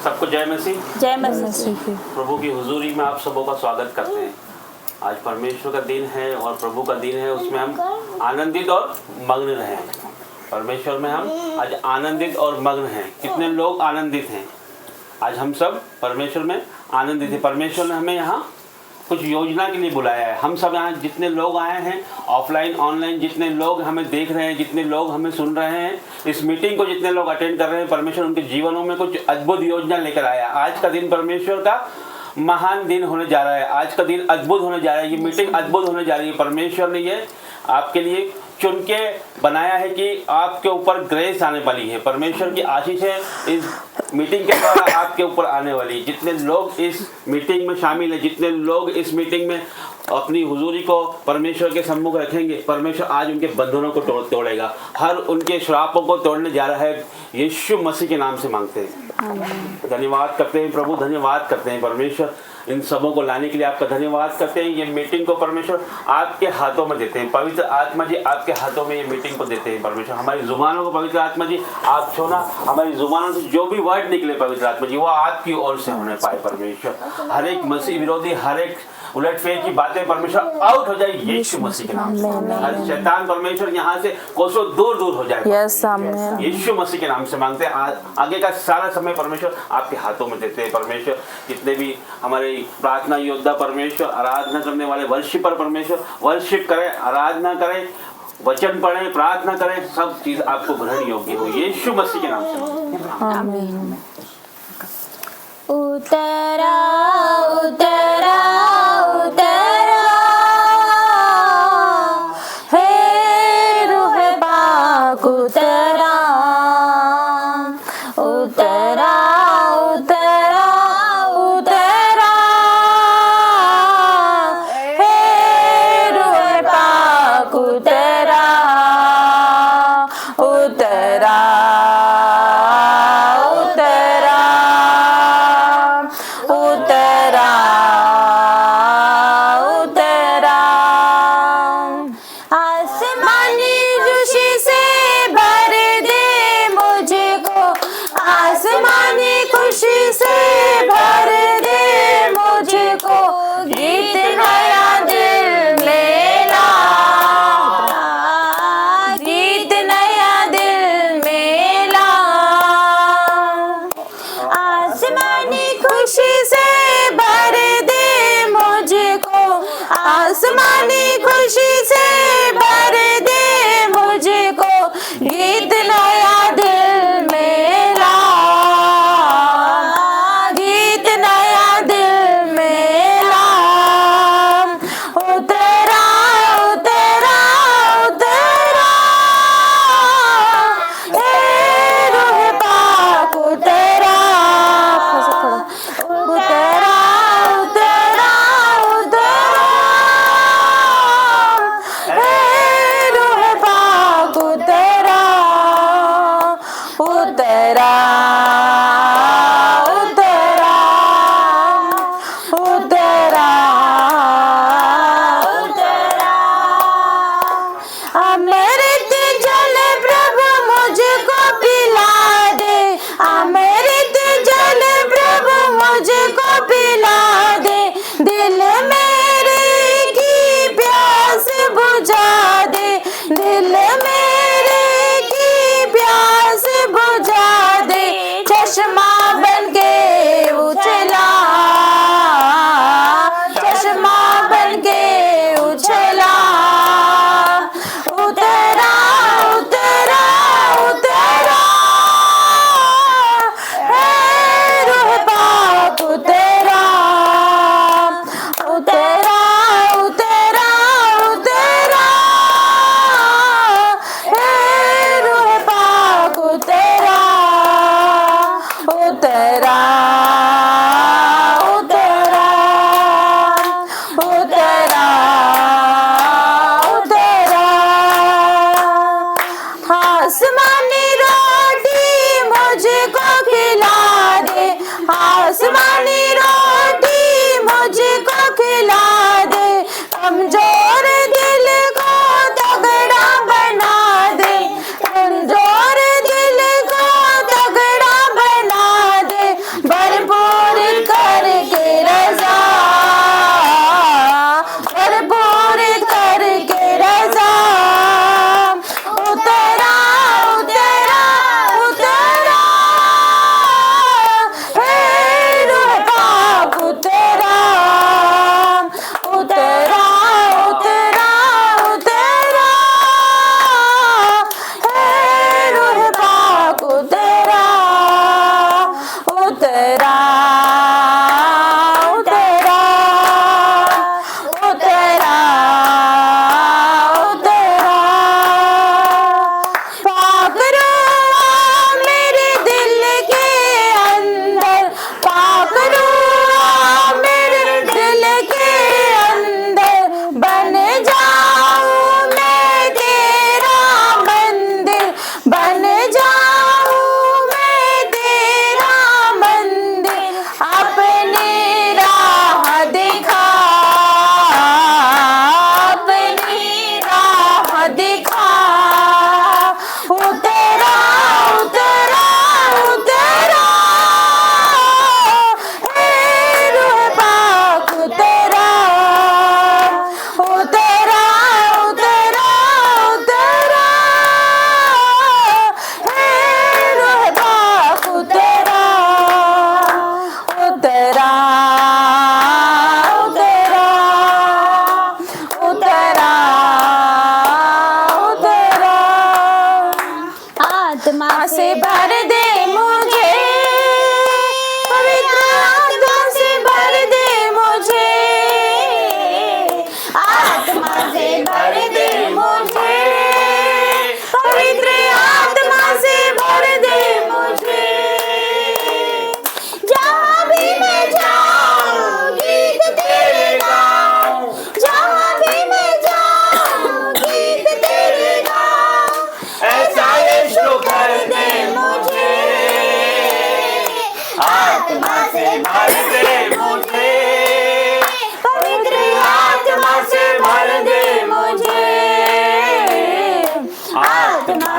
सबको जय मसीह। जय मसीह। प्रभु की हुजूरी में आप सबों का स्वागत करते हैं। आज परमेश्वर का दिन है और प्रभु का दिन है, उसमें हम आनंदित और मग्न रहें। परमेश्वर में हम आज आनंदित और मग्न हैं। कितने लोग आनंदित हैं? आज हम सब परमेश्वर में आनंदित हैं। परमेश्वर ने हमें यहाँ कुछ योजना के लिए बुलाया है। हम सब यहाँ जितने लोग आए हैं, ऑफलाइन ऑनलाइन जितने लोग हमें देख रहे हैं, जितने लोग हमें सुन रहे हैं, इस मीटिंग को जितने लोग अटेंड कर रहे हैं, परमेश्वर उनके जीवनों में कुछ अद्भुत योजना लेकर आया। आज का दिन परमेश्वर का महान दिन होने जा रहा है। आज का दिन अद्भुत होने जा रहा है। ये मीटिंग अद्भुत होने जा रही है। परमेश्वर ने ये आपके लिए चुन के बनाया है कि आपके ऊपर ग्रेस आने वाली है। परमेश्वर की आशीष है इस मीटिंग के द्वारा आपके ऊपर आने वाली। जितने लोग इस मीटिंग में शामिल हैं, जितने लोग इस मीटिंग में अपनी हुजूरी को परमेश्वर के सम्मुख रखेंगे, परमेश्वर आज उनके बंधनों को तोड़ेगा। हर उनके श्रापों को तोड़ने जा रहा है। यीशु मसीह के नाम से मांगते हैं। धन्यवाद करते हैं प्रभु, धन्यवाद करते हैं परमेश्वर, इन सबों को लाने के लिए आपका धन्यवाद करते हैं। ये मीटिंग को परमेश्वर आपके हाथों में देते हैं। पवित्र आत्मा जी आपके हाथों में ये मीटिंग को देते हैं। परमेश्वर हमारी जुबानों को पवित्र आत्मा जी आप छूना, हमारी जुबानों से जो भी वर्ड निकले पवित्र आत्मा जी वो आपकी ओर से होने पाए। परमेश्वर हर एक मसीह विरोधी, हर एक उलटफेर की बातें परमेश्वर आउट हो जाए यीशु मसीह के नाम से। हर शैतान परमेश्वर यहाँ से कोसों दूर दूर हो जाए। यीशु मसीह के नाम से मांगते हैं। आगे का सारा समय परमेश्वर आपके हाथों में देते हैं। परमेश्वर जितने भी हमारे प्रार्थना योद्धा परमेश्वर, आराधना करने वाले वर्शिपर परमेश्वर वर्शिप करें, आराधना करें, वचन पढ़ें, प्रार्थना करें, सब चीज आपको ग्रहण योग्य हो यीशु मसीह के नाम से। आमीन। उतरा उतरा उतरा हे रूह पाक उतरा उतरा उतरा उतरा हे रूह पाक उतरा उतरा आसमानी खुशी से भर दे मुझको, गीत नया दिल में ला, गीत नया दिल में ला। उतरा उतरा उतरा हे रूह पाक उतरा उतरा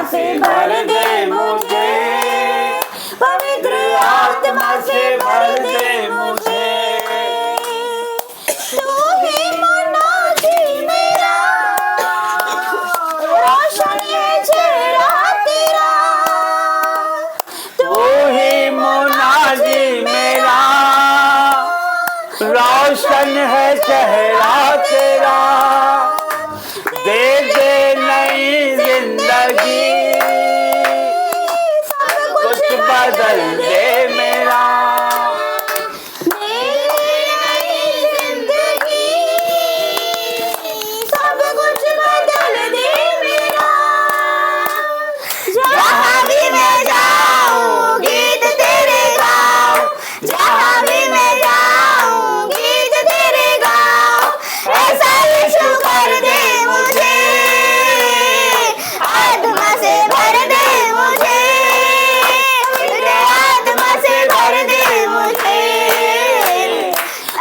से भर दे मुझे, पवित्र आत्मा से भर दे मुझे। तू ही मुनाजी मेरा, रोशन है चेहरा तेरा। तू ही मुनाजी मेरा, रोशन है चेहरा तेरा। दे दे नई जिंदगी, सब कुछ बदल दे मेरा। सब कुछ बदल दे मेरा। जहाँ भी मैं जाऊँ गीत तेरे गाऊँ, जहाँ भी मैं जाऊँ गीत तेरे गाऊँ। ऐसा यीशु कर दे मुझे, आत्मा से भर दे मुझे, तेरे आत्मा से भर दे मुझे,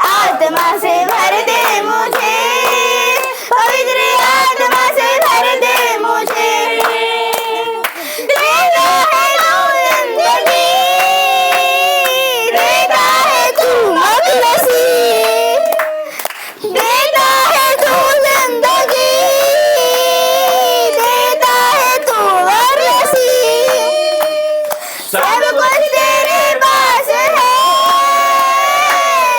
आत्मा से भर दे मुझे, पवित्र आत्मा से भर दे मुझे। देता है तू जिंदगी, देता है तू मखलसी, देता है तू जिंदगी, देता है तू मखलसी। सब कुछ तेरे पास है,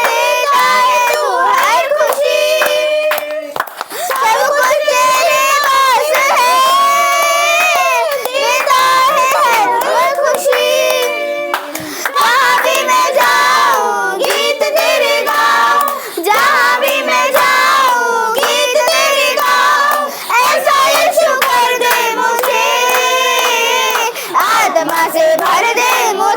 देता है तू हर खुशी। सब कुछ तेरे पास है, देता है हर खुशी। जहाँ भी मैं जाऊँ गीत तेरे गाऊँ, जहाँ भी मैं जाऊँ गीत तेरे गाऊँ। ऐसा यीशु कर दे मुझे, आत्मा से भर दे मुझे,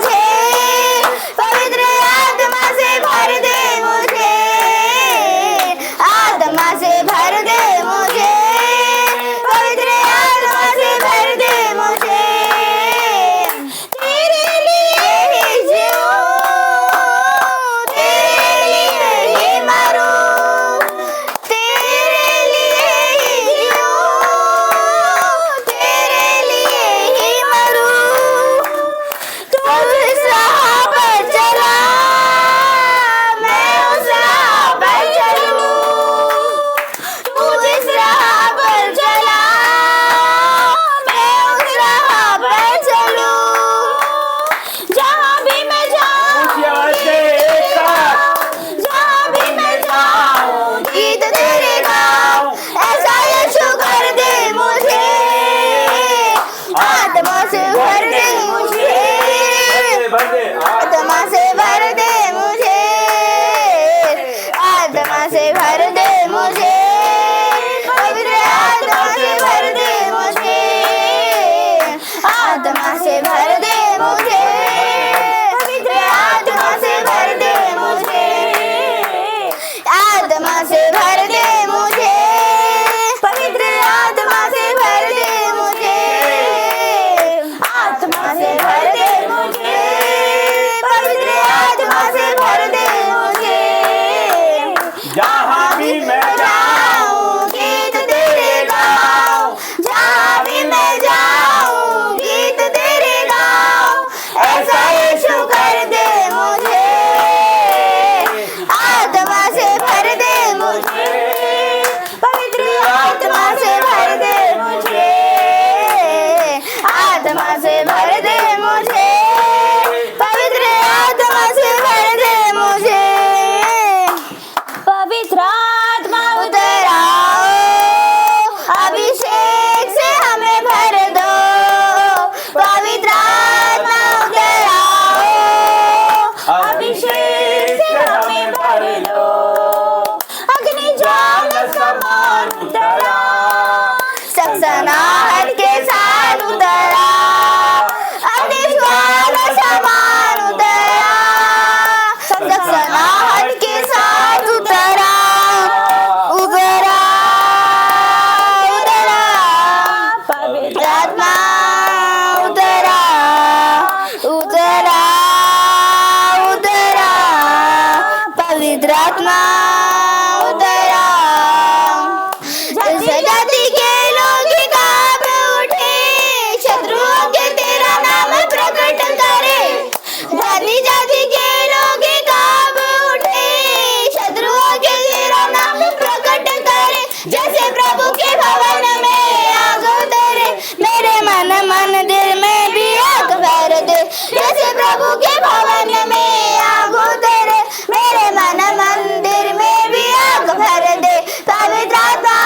भवन में आग तेरे, मेरे मन मंदिर में भी आग भर दे। पवित्र आत्मा,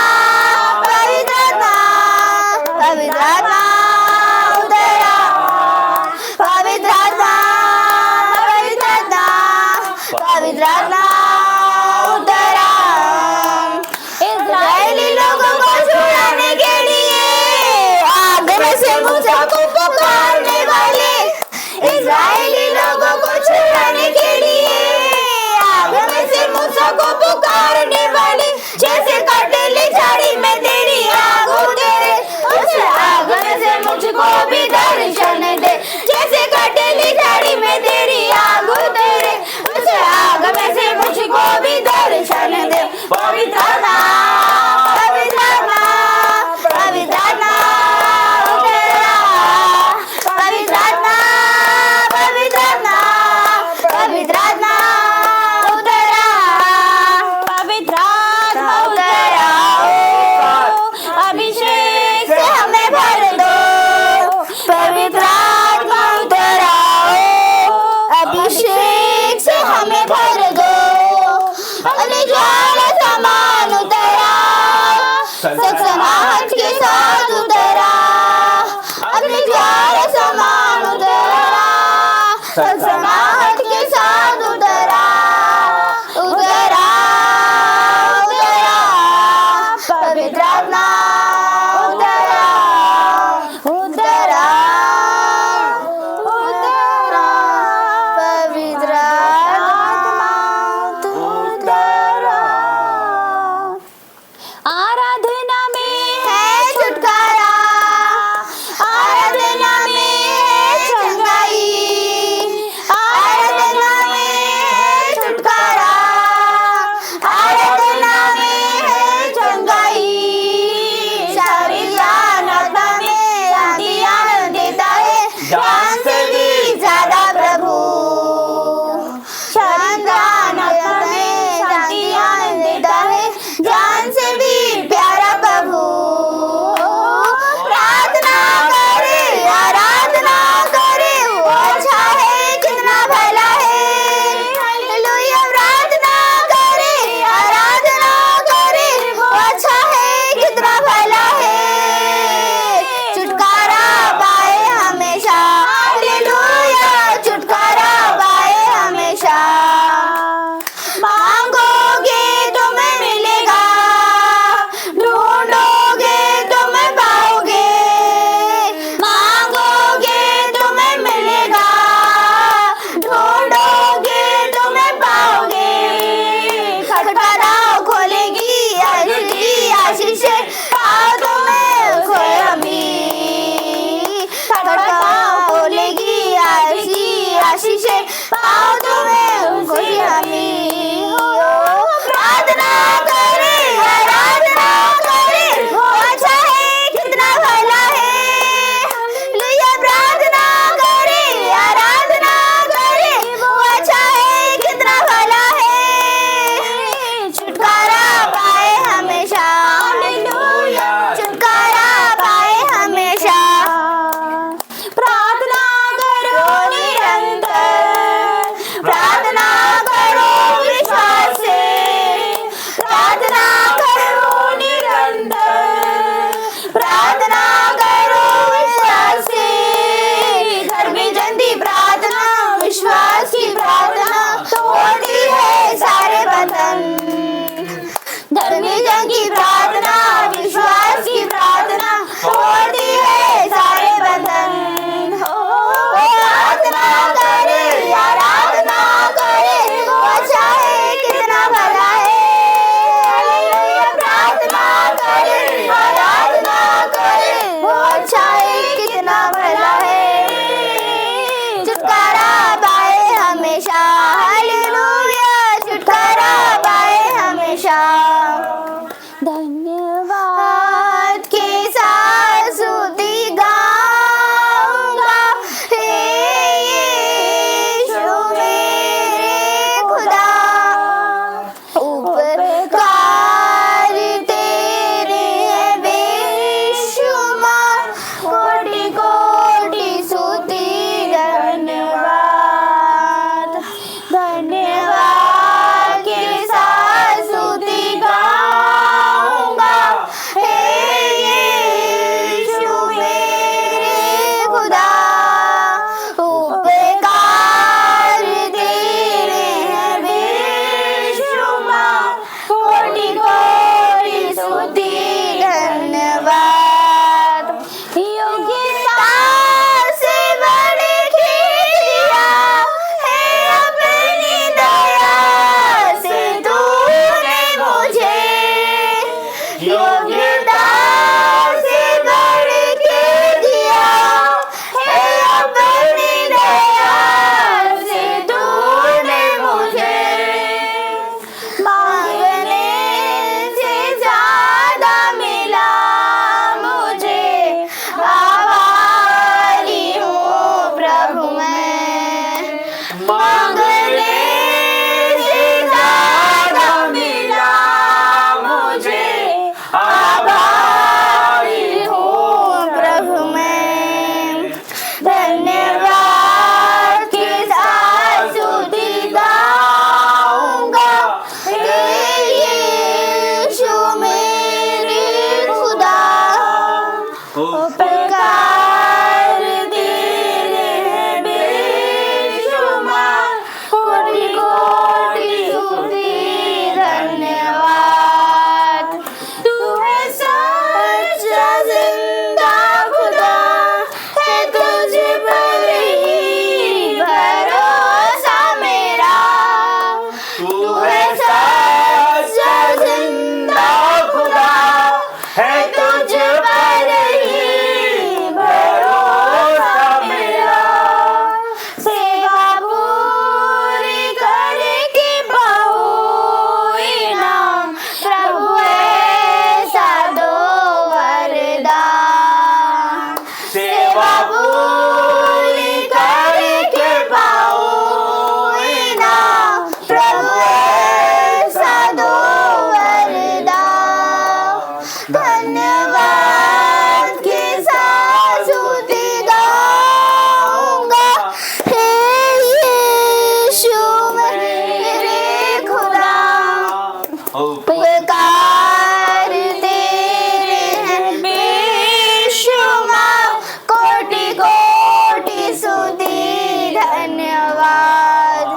पवित्र आत्मा, पवित्र आत्मा उतरा, पवित्र आत्मा, पवित्र आत्मा, पवित्र आत्मा उतरा। इस्राएली लोगों को छुड़ाने के लिए आग में से मूसा को पुकारने वाले, इस्राएली लोगों को छुड़ाने के लिए आग में से मूसा को पुकारने वाले, जैसे कटेली झाड़ी में तेरी आग उतरे, उस आग में से मुझको भी दर्शन दे। जैसे कटेली झाड़ी में तेरी आग उतरे, उस आग में से मुझको भी दर्शन दे। पवित्र आत्मा, पवित्र आत्मा, पवित्र आत्मा उतरा, पवित्र आत्मा, पवित्र आत्मा, पवित्र आत्मा उतरा, पवित्र आत्मा उतरा। अभिषेक से हमें भर दो, पवित्र आत्मा उतरा, अभिषेक से हमें भर दो। अपने ज्वाला समान उतरा, सनसनाहट के साथ उतरा, अपने ज्वाला समान उतरा, सनसनाहट के साथ उतरा, उतरा, उतरा, पवित्र आत्मा उतरा, उतरा, उतरा, पवित्र आत्मा उतरा। आराधना में है छुटकारा, आराधना में है चंगाई, आराधना में है छुटकारा, आराधना में है चंगाई। शारीरिक आत्मा में शांति आनंद देता है, जान से भी ज्यादा प्रभु। शारीरिक आत्मा में शांति आनंद देता है, जान से भी प्यारा प्रभु। प्रार्थना करे, आराधना करे, वो अच्छा है, कितना भला है। हालेलुया। प्रार्थना करे, आराधना करे, वो अच्छा है, कितना भला है। छुटकारा पाए हमेशा, हालेलुया, छुटकारा पाए हमेशा। मांगोगे तुम्हें मिलेगा, ढूंढोगे तुम्हें पाओगे, मांगोगे तुम्हें मिलेगा, ढूंढोगे तुम्हें पाओगे। खटखटाओ खोलेगी आशीषें, पाओ तुम्हें खोए अमीर। खटखटाओ खोलेगी आशीषें, पाओ तुम्हें खोए अमीर। प्रार्थना करे, आराधना करे, वो अच्छा है, कितना भला है। हालेलुया। प्रार्थना करे, आराधना करे, वो अच्छा है, कितना भला है। छुटकारा पाए हमेशा, हालेलुया, छुटकारा पाए हमेशा। प्रार्थना करो निरंतर, मांगने से ज्यादा मिला मुझे, आभारी हूँ प्रभु मैं। धन्यवाद के साथ स्तुति गाऊंगा, हे यीशु मेरे खुदा। उपकार तेरे हैं बेशुमार, कोटि कोटि स्तुति धन्यवाद। तू है सच्चा जिंदा खुदा, है तुझ पर ही भरोसा मेरा। तू है सच्चा जिंदा खुदा, है तुझ पर ही भरोसा मेरा। सेवा पूरी करके पाओ इनाम, प्रभु ऐसा दो वरदान। सेवा पूरी करके पाओ इनाम, प्रभु ऐसा दो वरदान। धन्यवाद के साथ स्तुति गाऊंगा, हे यीशु मेरे खुदा। उपकार तेरे हैं बेशुमार, कोटि कोटि स्तुति धन्यवाद।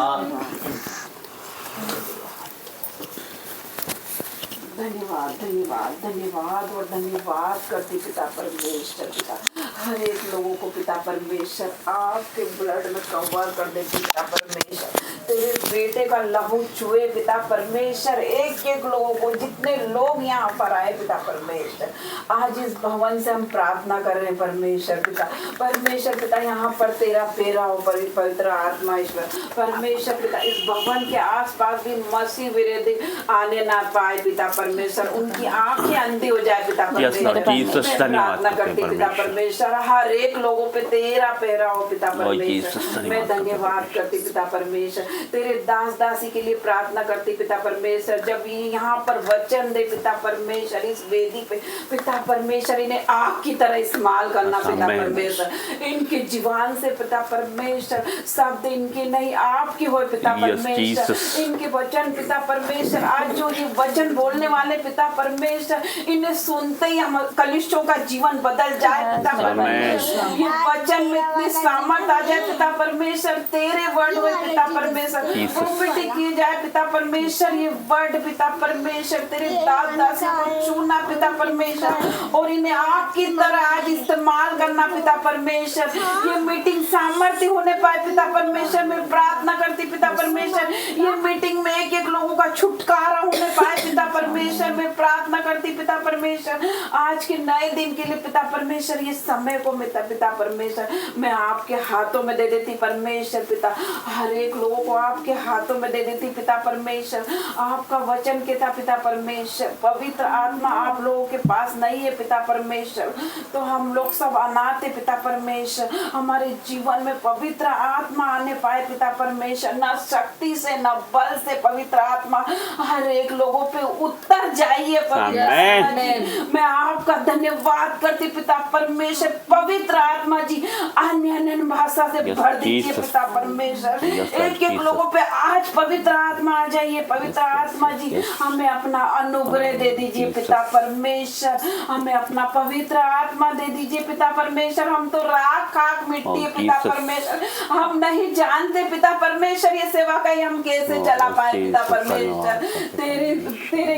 धन्यवाद धन्यवाद धन्यवाद और धन्यवाद करती पिता परमेश्वर। पिता हर एक लोगों को पिता परमेश्वर आपके ब्लड में कवर कर दे पिता परमेश्वर। तेरे बेटे का लहू छुए पिता परमेश्वर, एक एक लोगों को, जितने लोग यहाँ पर आए पिता परमेश्वर। आज इस भवन से हम प्रार्थना कर रहे हैं परमेश्वर पिता। परमेश्वर पिता यहाँ पर तेरा फेरा हो पवित्र आत्मा ईश्वर परमेश्वर पिता। इस भवन के आसपास भी मसीह विरोधी आने ना पाए पिता परमेश्वर, उनकी आंखें अंधी हो जाए पिता परमेश्वर। मैं प्रार्थना करती पिता परमेश्वर, हर एक लोगों पे तेरा पहरा हो पिता परमेश्वर। मैं धन्यवाद करती पिता परमेश्वर, तेरे दास दासी के लिए प्रार्थना करती पिता परमेश्वर। जब ये यहाँ पर वचन दे पिता परमेश्वर, इस वेदी पे पिता परमेश्वर, इन्हें आग की तरह इस्तेमाल करना पिता परमेश्वर। इनके जीवन से पिता परमेश्वर शब्द इनके नहीं आपके हो पिता परमेश्वर। इनके वचन पिता परमेश्वर, आज जो ये वचन बोलने वाले पिता परमेश्वर, इन्हें सुनते ही हम कलिशों का जीवन बदल जाए पिता परमेश्वर। ये वचन में इतनी सामर्थ आ जाए पिता परमेश्वर, तेरे वर्ड में पिता परमेश्वर प्रोफेटिक किए जाए पिता परमेश्वर। ये वर्ड पिता परमेश्वर तेरे दास दासी को छूना पिता परमेश्वर, और इन्हें आपकी तरह आज इस्तेमाल करना पिता परमेश्वर। ये मीटिंग सामर्थ्य होने पाए पिता परमेश्वर। मैं प्रार्थना करती पिता परमेश्वर, ये मीटिंग में एक एक लोगों का छुटकारा होने पाए पिता परमेश्वर। मैं प्रार्थना करती पिता परमेश्वर, आज के नए दिन के लिए पिता परमेश्वर, ये समय को पिता परमेश्वर मैं आपके हाथों में दे देती परमेश्वर पिता। हर एक लोगों को आपके हाथों में दे देती पिता परमेश्वर। आपका वचन कहता पिता परमेश्वर, पवित्र आत्मा आप लोगों के पास नहीं है पिता परमेश्वर, तो हम लोग सब अनाथ है पिता परमेश्वर। हमारे जीवन में पवित्र आत्मा आने पाए पिता परमेश्वर, न शक्ति से न बल से पवित्र आत्मा हर एक लोगों पे उतर जाइए परमेश्वर। मैं आपका धन्यवाद करती पिता परमेश्वर। पवित्र आत्मा जी अन्य भाषा से भर दीजिए पिता परमेश्वर। एक एक लोगों पे आज पवित्र आत्मा आ जाइए पवित्र आत्मा जी। हमें अपना अनुग्रह दे दीजिए पिता परमेश्वर, हमें अपना पवित्र आत्मा दे दीजिए पिता परमेश्वर। हम तो राख खाक मिट्टी है पिता परमेश्वर, हम नहीं जानते पिता परमेश्वर ये सेवा का हम कैसे चला पाए पिता परमेश्वर। तेरे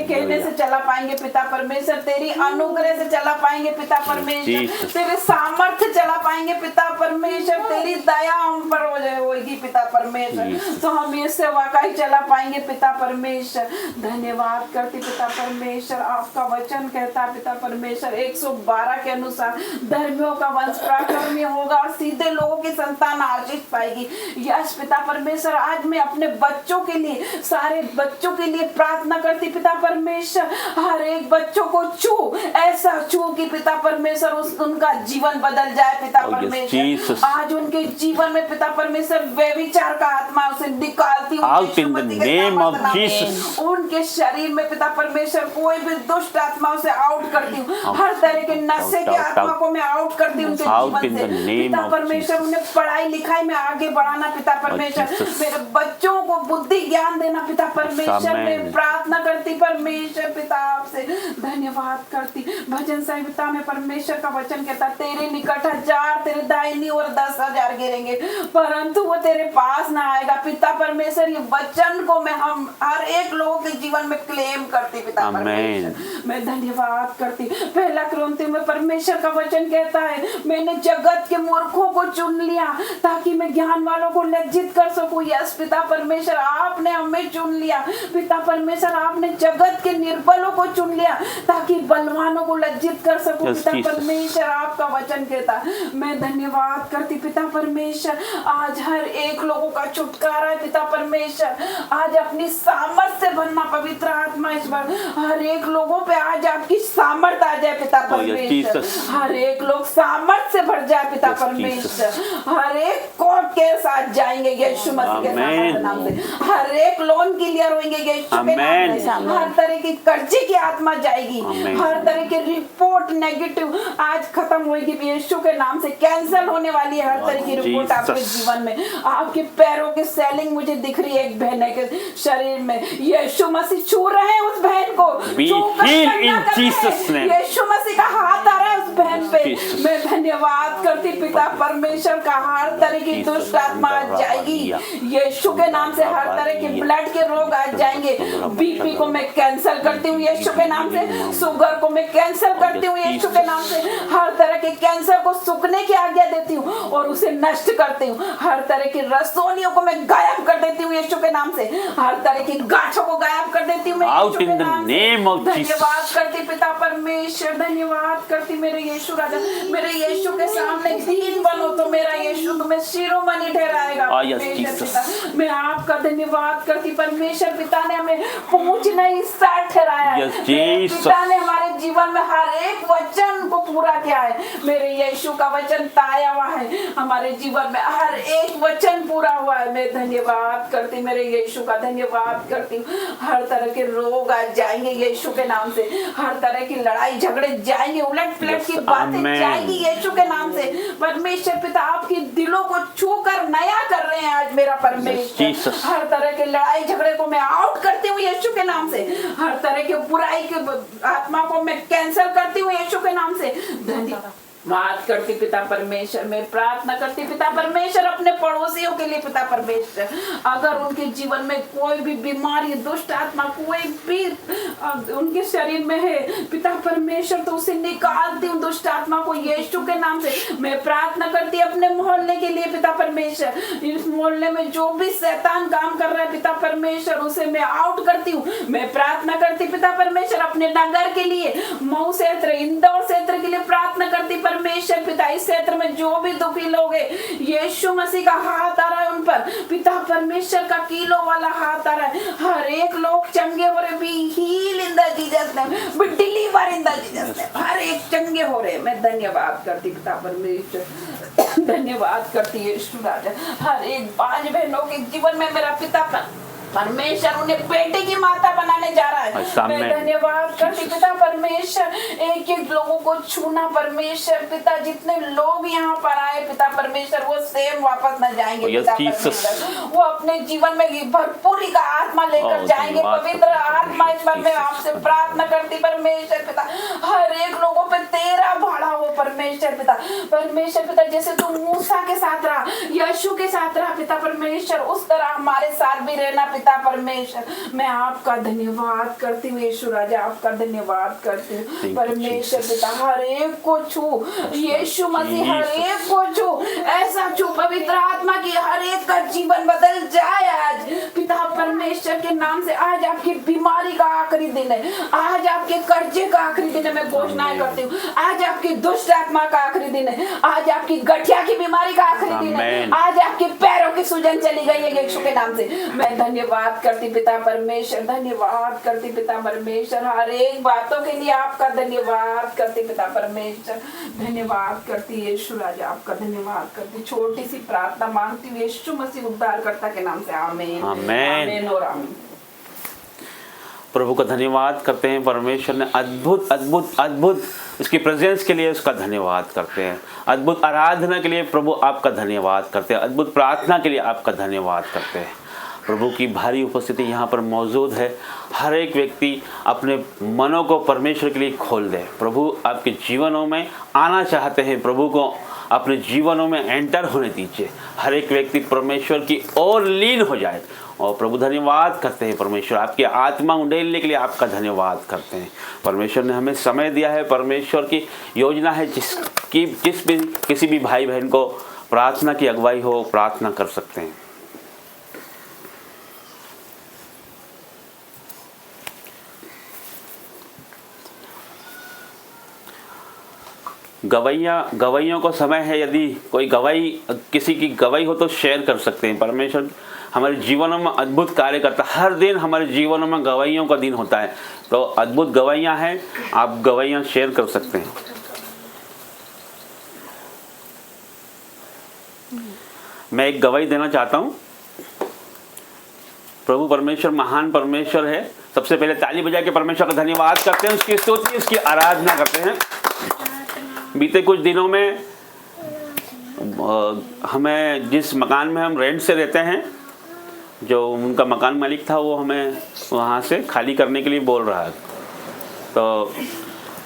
कहने से चला पाएंगे पिता परमेश्वर, तेरी अनुग्रह से चला पाएंगे पिता परमेश्वर, तेरे सामर्थ्य चला पाएंगे पिता परमेश्वर, तेरी दया हम पर होगी पिता परमेश्वर, तो हम ये सेवा का ही चला पाएंगे पिता परमेश्वर। धन्यवाद करती पिता परमेश्वर। आपका वचन कहता है पिता परमेश्वर 112 के अनुसार धर्मियों का वंश पराक्रमी होगा और सीधे लोगों की संतान आशीष पाएगी। यश पिता परमेश्वर, आज मैं अपने बच्चों के लिए, सारे बच्चों के लिए प्रार्थना करती पिता परमेश्वर। हर एक बच्चों को छू, ऐसा छू कि पिता परमेश्वर उनका जीवन बदल जाए पिता परमेश्वर। आज उनके जीवन में पिता परमेश्वर व्यभिचार का आत्मा उसे निकालती हूँ Out यीशु in the मसीह के name of सामर्थ्य नाम में। Jesus. उनके शरीर में पिता परमेश्वर कोई भी दुष्ट आत्मा उसे आउट करती हूँ, हर तरह के नशे के आत्मा को मैं आउट करती हूँ उनके Out in जीवन the से। name पिता of परमेश्वर उन्हें पढ़ाई लिखाई में आगे बढ़ाना पिता परमेश्वर, Jesus. मेरे बच्चों को बुद्धि ज्ञान देना पिता परमेश्वर। Amen. मैं प्रार्थना करती परमेश्वर पिता आपसे धन्यवाद करती। भजन संहिता में परमेश्वर का वचन कहता, तेरे निकट 1000 तेरे दाहिनी और 10,000 गिरेंगे परंतु वो तेरे पास ना आएगा। पिता परमेश्वर ये वचन को मैं हम हर एक लोगों के जीवन में क्लेम करती पिता Amen. परमेश्वर। मैं धन्यवाद करती। पहला कुरिन्थियों में परमेश्वर का वचन कहता है, मैंने जगत के मूर्खों को चुन लिया ताकि मैं ज्ञान वालों को लज्जित कर सकूं। यस पिता परमेश्वर, आपने हमें चुन लिया पिता परमेश्वर, आपने जगत के निर्बलों को चुन लिया ताकि बलवानों को लज्जित कर सकूं। Yes, पिता Jesus. परमेश्वर आपका वचन कहता, मैं धन्यवाद करती पिता परमेश्वर। आज हर एक लोगों का छुटकारा है पिता परमेश्वर। आज अपनी सामर्थ से भरना पवित्र आत्मा इस बार हर एक लोगों पे आज आपकी सामर्थ आ जाए पिता yes, परमेश्वर। Jesus. हर एक लोग सामर्थ से भर जाए पिता Yes, परमेश्वर। हर एक कोर्ट के साथ जाएंगे यीशु मसीह के Amen. नाम से। हर एक लोन क्लियर होंगे यीशु के नाम से। Amen. हर तरह की कर्जे की आत्मा जाएगी। Amen. हर तरह की रिपोर्ट नेगेटिव आज खत्म होगी यीशु के नाम से। कैंसिल होने वाली है हर तरह की रिपोर्ट आपके Jesus. जीवन में। आपके पैरों की सेलिंग मुझे दिख रही है एक बहन के शरीर में। यीशु मसीह छू रहे हैं उस बहन को। Be छूकर healed चंगा in कर रहे हैं। Jesus' name. यीशु मसीह का हाथ आ रहा है उस बहन पे। Jesus. मैं धन्यवाद करती पिता परमेश्वर का हर तरह की दुष्ट आत्मा आ जाएगी यीशु के नाम से। हर तरह के ब्लड के रोग आ जाएंगे। बीपी को मैं कैंसिल करती हूँ यीशु के नाम से। शुगर को मैं कैंसिल करती हूँ यीशु के नाम से। हर तरह के कैंसर को सूखने की आज्ञा देती हूँ और उसे नष्ट करती हूँ। हर तरह की रसोनियों को मैं गायब कर देती हूँ यीशु के नाम से। हर तरह की गांठों को गायब कर देती हूँ मैं Out यीशु in के the नाम से। name of Jesus. धन्यवाद करती पिता परमेश्वर, धन्यवाद करती मेरे यीशु राजा। मेरे यीशु के सामने दीन बनो तो मेरा यीशु तुम्हें शिरोमणि ठहराएगा। yes, परमेश्वर Jesus. पिता, मैं आपका धन्यवाद करती। परमेश्वर पिता ने हमें पूछ नहीं साथ ठहराया है। Yes, मेरे Jesus. पिता ने हमारे जीवन में हर एक वचन को पूरा किया है। मेरे यीशु का वचन ताया हुआ है हमारे जीवन में। हर एक वचन पूरा हुआ है। मैं धन्यवाद करती मेरे यीशु का, धन्यवाद करती हूँ। हर तरह के रोग आ जाएंगे यीशु के नाम से। हर तरह की लड़ाई झगड़े जाएंगे, उलट पलट की Yes, बातें Amen. जाएंगी यीशु के नाम से। परमेश्वर पिता आपके दिलों को छू कर नया कर रहे हैं आज मेरा परमेश्वर। Yes, Jesus. हर तरह के लड़ाई झगड़े को मैं आउट करती हूँ यीशु के नाम से। हर तरह के बुराई के आत्मा को मैं कैंसिल करती हूँ यीशु के नाम से। धन्यवाद बात करती पिता परमेश्वर। मैं प्रार्थना करती पिता परमेश्वर अपने पड़ोसियों के लिए पिता परमेश्वर, अगर उनके जीवन में कोई भी बीमारी दुष्ट आत्मा कोई भी उनके शरीर में है पिता परमेश्वर तो उसे निकालती हूँ दुष्ट आत्मा को यीशु के नाम से। मैं प्रार्थना करती अपने मोहल्ले के लिए पिता परमेश्वर। इस मोहल्ले में जो भी शैतान काम कर रहा है पिता परमेश्वर उसे मैं आउट करती हूँ। मैं प्रार्थना करती पिता परमेश्वर अपने नगर के लिए, मऊ क्षेत्र, इंदौर क्षेत्र के लिए प्रार्थना करती परमेश्वर पिता। इस क्षेत्र में जो भी दुखी लोग हैं यीशु मसीह का हाथ आ रहा है उन पर पिता परमेश्वर का कीलों वाला हाथ आ रहा है। हर एक लोग चंगे हो रहे, be heal in the Jesus name, be deliver in the Jesus name. हर एक चंगे हो रहे। मैं धन्यवाद करती पिता परमेश्वर, धन्यवाद करती यीशु राजा। हर एक पांच बहनों के जीवन में मेरा पिता परमेश्वर उन्हें बेटे की माता बनाने जा रहा है। मैं धन्यवाद करती पिता परमेश्वर। एक एक लोगों को छूना परमेश्वर पिता। जितने लोग यहाँ पर आए पिता परमेश्वर वो सेम वापस न जाएंगे पिता परमेश्वर। वो अपने जीवन में भरपूरी का आत्मा लेकर जाएंगे। पवित्र आत्मा इस बार मैं आपसे प्रार्थना करती परमेश्वर पिता। हर एक लोगों पे तेरा भाड़ा हो परमेश्वर पिता। परमेश्वर पिता जैसे तू मूसा के साथ रहा, यीशु के साथ रहा पिता परमेश्वर, उस तरह हमारे साथ भी रहना पिता परमेश्वर। मैं आपका धन्यवाद करती हूँ यीशु राजा, आपका धन्यवाद करती हूँ परमेश्वर पिता। हर एक को छू यीशु मसीह, हर एक को छू, ऐसा छू पवित्र आत्मा की हर एक का जीवन बदल जाए आज पिता परमेश्वर। परमेश्वर के नाम से आज आपकी बीमारी का आखिरी दिन है, आज आपके कर्जे का आखिरी दिन है। मैं घोषणाएं करती हूँ, आज आपकी दुष्ट आत्मा का आखिरी दिन है, आज आपकी गठिया की बीमारी का आखिरी दिन है, आज आपके पैरों की सूजन चली गई है यीशु के नाम से। मैं धन्यवाद करती पिता परमेश्वर, धन्यवाद करती पिता परमेश्वर, हर एक बातों के लिए आपका धन्यवाद करती पिता परमेश्वर, धन्यवाद करती यीशु राजा, आपका धन्यवाद करती। छोटी सी प्रार्थना मांगती हूँ यीशु मसीह उद्धारकर्ता के नाम से, आमीन आमीन और आमीन। प्रभु का धन्यवाद करते हैं। परमेश्वर ने अद्भुत अद्भुत अद्भुत उसकी प्रेजेंस के लिए उसका धन्यवाद करते हैं। अद्भुत आराधना के लिए प्रभु आपका धन्यवाद करते हैं। अद्भुत प्रार्थना के लिए आपका धन्यवाद करते हैं। प्रभु की भारी उपस्थिति यहाँ पर मौजूद है। हर एक व्यक्ति अपने मनों को परमेश्वर के लिए खोल दे। प्रभु आपके जीवनों में आना चाहते हैं, प्रभु को अपने जीवनों में एंटर होने दीजिए। हर एक व्यक्ति परमेश्वर की ओर लीन हो जाए। और प्रभु धन्यवाद करते हैं परमेश्वर, आपकी आत्मा उंडेलने के लिए आपका धन्यवाद करते हैं। परमेश्वर ने हमें समय दिया है। परमेश्वर की योजना है किसी भी भाई बहन को प्रार्थना की अगुवाई हो, प्रार्थना कर सकते हैं। गवाइयों को समय है। यदि कोई गवाही, किसी की गवाही हो तो शेयर कर सकते हैं। परमेश्वर हमारे जीवनों में अद्भुत कार्य करता है। हर दिन हमारे जीवनों में गवाहियों का दिन होता है, तो अद्भुत गवाहियाँ हैं, आप गवाहियाँ शेयर कर सकते हैं। मैं एक गवाही देना चाहता हूँ। प्रभु परमेश्वर महान परमेश्वर है। सबसे पहले ताली बजा के परमेश्वर का धन्यवाद करते हैं, उसकी स्तुति, उसकी आराधना करते हैं। बीते कुछ दिनों में हमें जिस मकान में हम रेंट से रहते हैं, जो उनका मकान मालिक था वो हमें वहाँ से खाली करने के लिए बोल रहा है। तो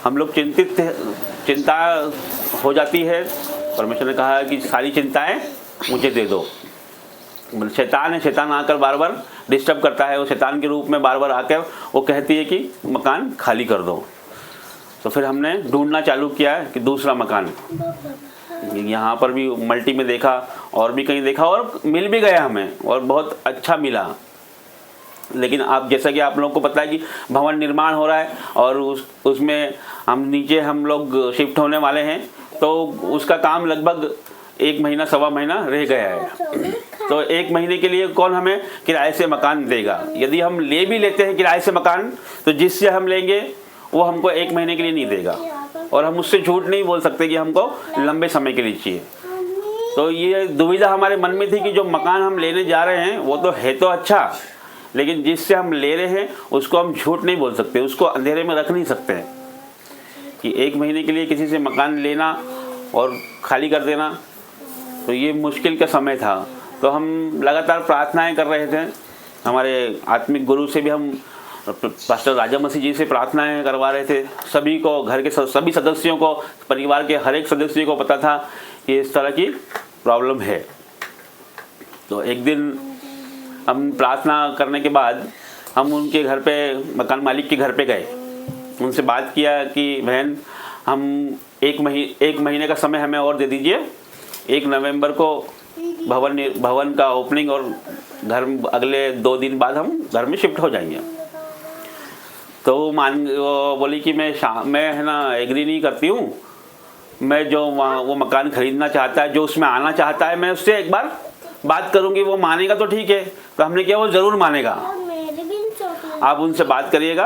हम लोग चिंता हो जाती है। परमेश्वर ने कहा कि सारी चिंताएं मुझे दे दो। शैतान है, शैतान आकर बार बार डिस्टर्ब करता है। वो शैतान के रूप में बार बार आकर वो कहती है कि मकान खाली कर दो। तो फिर हमने ढूंढना चालू किया कि दूसरा मकान, यहाँ पर भी मल्टी में देखा और भी कहीं देखा और मिल भी गया हमें, और बहुत अच्छा मिला। लेकिन आप जैसा कि आप लोगों को पता है कि भवन निर्माण हो रहा है और उसमें हम लोग शिफ्ट होने वाले हैं, तो उसका काम लगभग 1 महीना सवा महीना रह गया है। तो 1 महीने के लिए कौन हमें किराए से मकान देगा? यदि हम ले भी लेते हैं किराए से मकान, तो जिससे हम लेंगे वो हमको 1 महीने के लिए नहीं देगा, और हम उससे झूठ नहीं बोल सकते कि हमको लंबे समय के लिए चाहिए। तो ये दुविधा हमारे मन में थी कि जो मकान हम लेने जा रहे हैं वो तो है तो अच्छा, लेकिन जिससे हम ले रहे हैं उसको हम झूठ नहीं बोल सकते, उसको अंधेरे में रख नहीं सकते हैं। कि 1 महीने के लिए किसी से मकान लेना और खाली कर देना, तो ये मुश्किल का समय था। तो हम लगातार प्रार्थनाएं कर रहे थे। हमारे आत्मिक गुरु से भी हम पास्टर राजा मसीह जी से प्रार्थनाएं करवा रहे थे। सभी को, घर के सभी सदस्यों को, परिवार के हर एक सदस्य को पता था कि इस तरह की प्रॉब्लम है। तो एक दिन हम प्रार्थना करने के बाद हम उनके घर पे, मकान मालिक के घर पे गए। उनसे बात किया कि बहन, हम 1 महीने का समय हमें और दे दीजिए। 1 नवंबर को भवन का ओपनिंग और घर अगले 2 दिन बाद हम घर में शिफ्ट हो जाएंगे। तो वो बोली कि मैं है ना एग्री नहीं करती हूँ। मैं जो वो मकान खरीदना चाहता है, जो उसमें आना चाहता है, मैं उससे एक बार बात करूँगी, वो मानेगा तो ठीक है। तो हमने किया, वो ज़रूर मानेगा, आप उनसे बात करिएगा,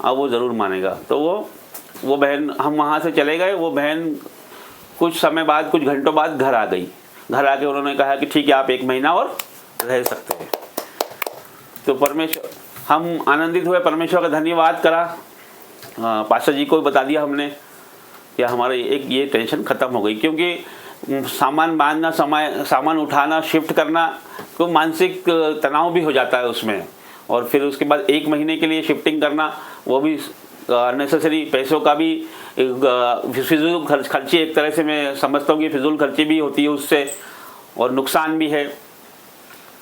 अब वो ज़रूर मानेगा। तो वो बहन, हम वहाँ से चले गए। वो बहन कुछ समय बाद, कुछ घंटों बाद घर आ गई। घर आके उन्होंने कहा कि ठीक है, आप 1 महीना और रह सकते हैं। तो परमेश्वर, हम आनंदित हुए, परमेश्वर का धन्यवाद करा। पास्टर जी को बता दिया हमने कि हमारे ये टेंशन ख़त्म हो गई, क्योंकि सामान बांधना, सामान उठाना, शिफ्ट करना, तो मानसिक तनाव भी हो जाता है उसमें। और फिर उसके बाद 1 महीने के लिए शिफ्टिंग करना, वो भी अननेसेसरी पैसों का भी फिजूल खर्ची, एक तरह से मैं समझता हूँ कि फिजूल खर्ची भी होती है उससे, और नुकसान भी है।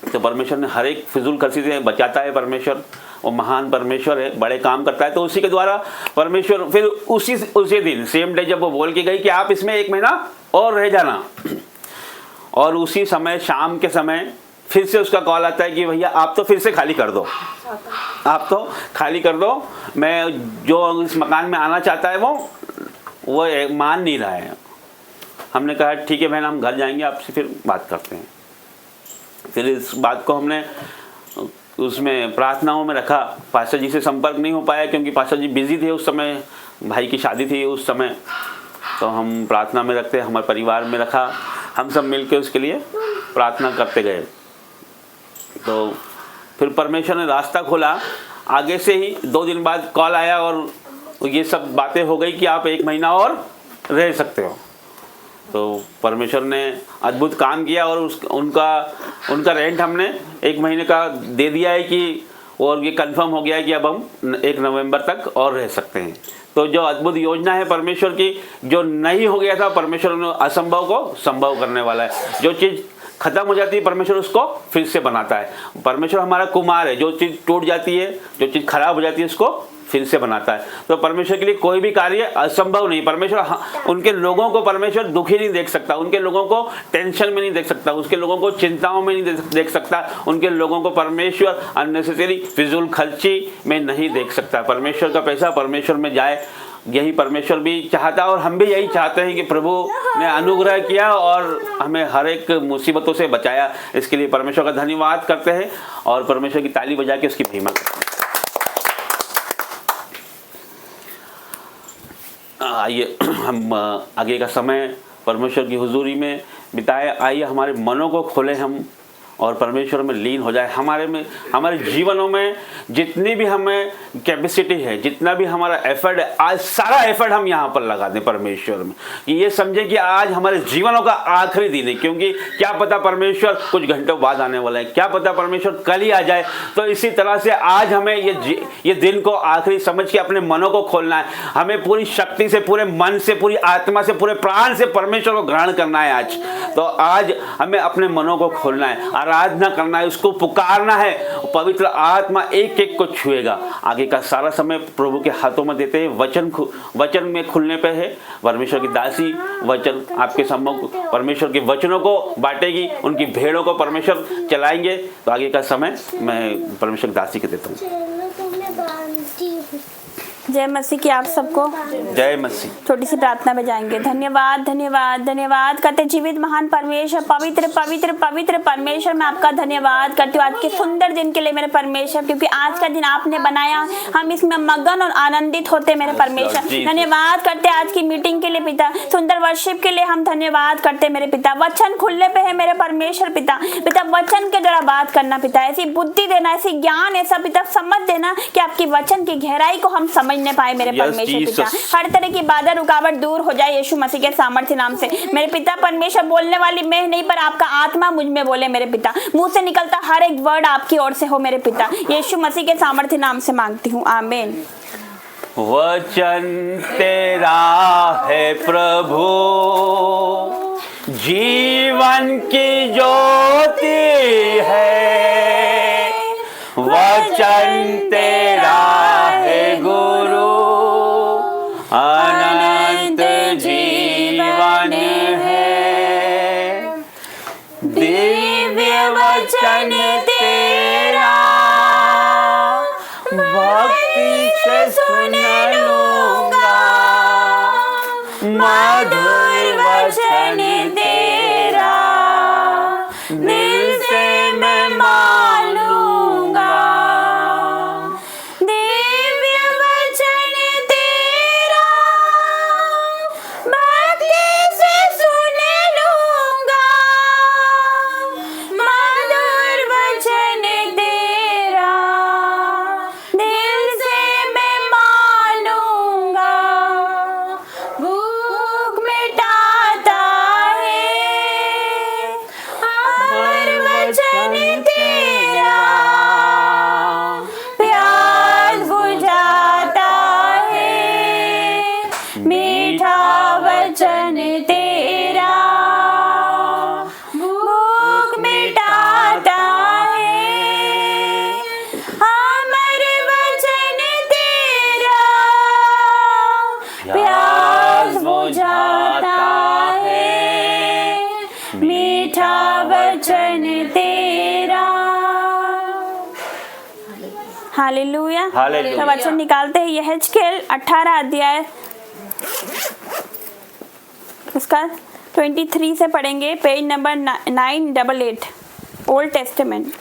तो परमेश्वर ने हर एक फिजूल खर्ची से बचाता है। परमेश्वर वो महान परमेश्वर है, बड़े काम करता है। तो उसी के द्वारा परमेश्वर फिर उसी दिन, सेम डे, जब वो बोल के गई कि आप इसमें 1 महीना और रह जाना, और उसी समय, शाम के समय फिर से उसका कॉल आता है कि भैया आप तो फिर से खाली कर दो, आप तो खाली कर दो, मैं जो इस मकान में आना चाहता है वो मान नहीं रहा है। हमने कहा ठीक है बहन, हम घर जाएंगे, आपसे फिर बात करते हैं। फिर इस बात को हमने उसमें प्रार्थनाओं में रखा। पास्टर जी से संपर्क नहीं हो पाया क्योंकि पास्टर जी बिजी थे उस समय, भाई की शादी थी उस समय, तो हम प्रार्थना में रखते, हमारे परिवार में रखा, हम सब मिलकर उसके लिए प्रार्थना करते गए। तो फिर परमेश्वर ने रास्ता खोला। आगे से ही 2 दिन बाद कॉल आया और ये सब बातें हो गई कि आप 1 महीना और रह सकते हो। तो परमेश्वर ने अद्भुत काम किया और उनका रेंट हमने 1 महीने का दे दिया है कि, और ये कंफर्म हो गया है कि अब हम 1 नवंबर तक और रह सकते हैं। तो जो अद्भुत योजना है परमेश्वर की, जो नहीं हो गया था, परमेश्वर ने असंभव को संभव करने वाला है। जो चीज़ खत्म हो जाती है परमेश्वर उसको फिर से बनाता है। परमेश्वर हमारा कुमार है, जो चीज़ टूट जाती है, जो चीज़ खराब हो जाती है उसको फिर से बनाता है। तो परमेश्वर के लिए कोई भी कार्य असंभव नहीं। परमेश्वर उनके लोगों को परमेश्वर दुखी नहीं देख सकता, उनके लोगों को टेंशन में नहीं देख सकता, उसके लोगों को चिंताओं में नहीं देख सकता, उनके लोगों को परमेश्वर अननेसेसरी फिजूल खर्ची में नहीं देख सकता। परमेश्वर का पैसा परमेश्वर में जाए, यही परमेश्वर भी चाहता है और हम भी यही चाहते हैं कि प्रभु ने अनुग्रह किया और हमें हर एक मुसीबतों से बचाया। इसके लिए परमेश्वर का धन्यवाद करते हैं और परमेश्वर की ताली बजा के उसकी महिमा करते हैं। आइए हम आगे का समय परमेश्वर की हुजूरी में बिताए। आइए हमारे मनों को खोले हम और परमेश्वर में लीन हो जाए। हमारे जीवनों में जितनी भी हमें कैपेसिटी है, जितना भी हमारा एफर्ट है, आज सारा एफर्ट हम यहाँ पर लगा दें परमेश्वर में, कि ये समझें कि आज हमारे जीवनों का आखिरी दिन है। क्योंकि क्या पता परमेश्वर कुछ घंटों बाद आने वाला है, क्या पता परमेश्वर कल ही आ जाए। तो इसी तरह से आज हमें ये दिन को आखिरी समझ के अपने मनों को खोलना है। हमें पूरी शक्ति से, पूरे मन से, पूरी आत्मा से, पूरे प्राण से परमेश्वर को ग्रहण करना है आज। तो आज हमें अपने मनों को खोलना है, आराधना करना है, उसको पुकारना है। पवित्र आत्मा एक एक को छुएगा। आगे का सारा समय प्रभु के हाथों में देते हैं। वचन में खुलने पे है। परमेश्वर की दासी वचन आपके सम्मुख परमेश्वर के वचनों को बांटेगी, उनकी भेड़ों को परमेश्वर चलाएंगे। तो आगे का समय मैं परमेश्वर की दासी के देता हूँ। जय मसीह की आप सबको। जय मसीह। छोटी सी प्रार्थना में जाएंगे। धन्यवाद धन्यवाद धन्यवाद करते जीवित महान परमेश्वर, पवित्र पवित्र पवित्र परमेश्वर, मैं आपका धन्यवाद करती हूँ आज के सुंदर दिन के लिए मेरे परमेश्वर, क्योंकि आज का दिन आपने बनाया, हम इसमें मगन और आनंदित होते मेरे परमेश्वर। धन्यवाद करते आज की मीटिंग के लिए पिता, सुंदर वर्शिप के लिए हम धन्यवाद करते मेरे पिता। वचन खुलने पे है मेरे परमेश्वर पिता। वचन के द्वारा बात करना पिता, ऐसी बुद्धि देना, ऐसी ज्ञान, ऐसा पिता समझ देना कि आपकी वचन की गहराई को हम समझ पाए मेरे परमेश्वर पिता। हर तरह की बाधा रुकावट दूर हो जाए यीशु मसीह के सामर्थ्य नाम से मेरे पिता परमेश्वर। बोलने वाली मैं नहीं, पर आपका आत्मा मुझ में बोले मेरे पिता। मुंह से निकलता हर एक वर्ड आपकी ओर से हो मेरे पिता। यीशु मसीह के सामर्थ्य नाम से मांगती हूँ, आमीन। वचन तेरा है प्रभु, जीवन की ज्योति है। वचन तेरा है गुरु, अनंत जीवन है। दिव्य वचन तेरा भक्ति से सुन लूंगा। मधुर वचन तेरा दिल से मैं मान लूंगा। दिव्य वचन तेरा भक्ति से सुन लूंगा। मधुर वचन तेरा दिल से मैं मान लूंगा। भूख मिटा हालेलुया। हालेलुया। तो वचन निकालते हैं यहेजकेल 18 अध्याय उसका 23 से पढ़ेंगे, पेज नंबर 988 ओल्ड टेस्टामेंट।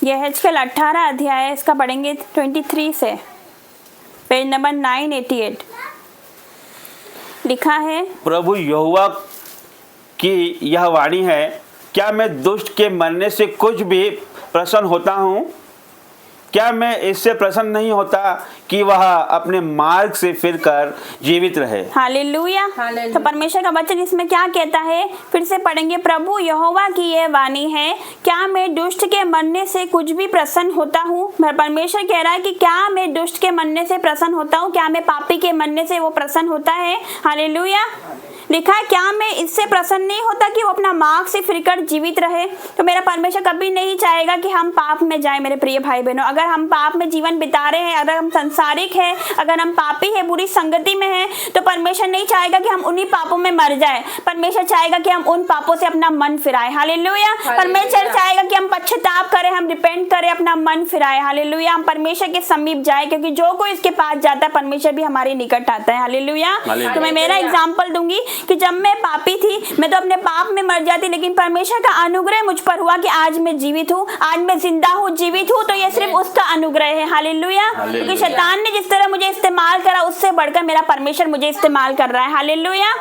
यहेजकेल 18 अध्याय इसका पढ़ेंगे 23 से, पेज नंबर 988। लिखा है, प्रभु यहोवा की यह वाणी है, क्या मैं दुष्ट के मरने से कुछ भी प्रसन्न होता हूँ? क्या मैं इससे प्रसन्न नहीं होता कि वह अपने मार्ग से फिरकर जीवित रहे? हालेलुया। तो परमेश्वर का वचन इसमें क्या कहता है, फिर से पढ़ेंगे। प्रभु यहोवा की यह वाणी है, क्या मैं दुष्ट के मरने से कुछ भी प्रसन्न होता हूँ? परमेश्वर कह रहा है कि क्या मैं दुष्ट के मरने से प्रसन्न होता हूँ? क्या मैं पापी के मरने से वो प्रसन्न होता है? हालेलुया। लिखा है, क्या मैं इससे प्रसन्न नहीं होता कि वो अपना मार्ग से फिरकर जीवित रहे? तो मेरा परमेश्वर कभी नहीं चाहेगा कि हम पाप में जाए। मेरे प्रिय भाई बहनों, अगर हम पाप में जीवन बिता रहे हैं, अगर हम संसारिक हैं, अगर हम पापी हैं, बुरी संगति में हैं, तो परमेश्वर नहीं चाहेगा कि हम उन्हीं पापों में मर जाए। परमेश्वर चाहेगा कि हम उन पापों से अपना मन फिराए। हालेलुया। परमेश्वर चाहेगा कि हम पश्चाताप करें, हम रिपेंट करें, अपना मन फिराए। हालेलुया। हम परमेश्वर के समीप जाए, क्योंकि जो कोई इसके पास जाता है परमेश्वर भी हमारे निकट आता है। हालेलुया। तो मैं मेरा एग्जाम्पल दूंगी कि जब मैं पापी थी, मैं तो अपने पाप में मर जाती, लेकिन परमेश्वर का अनुग्रह मुझ पर हुआ कि आज मैं जीवित हूँ, आज मैं जिंदा हूँ, जीवित हूँ। तो ये सिर्फ उसका अनुग्रह है। हालेलुया। क्योंकि शैतान ने जिस तरह मुझे इस्तेमाल करा, उससे बढ़कर मेरा परमेश्वर मुझे इस्तेमाल कर रहा है। हालेलुया।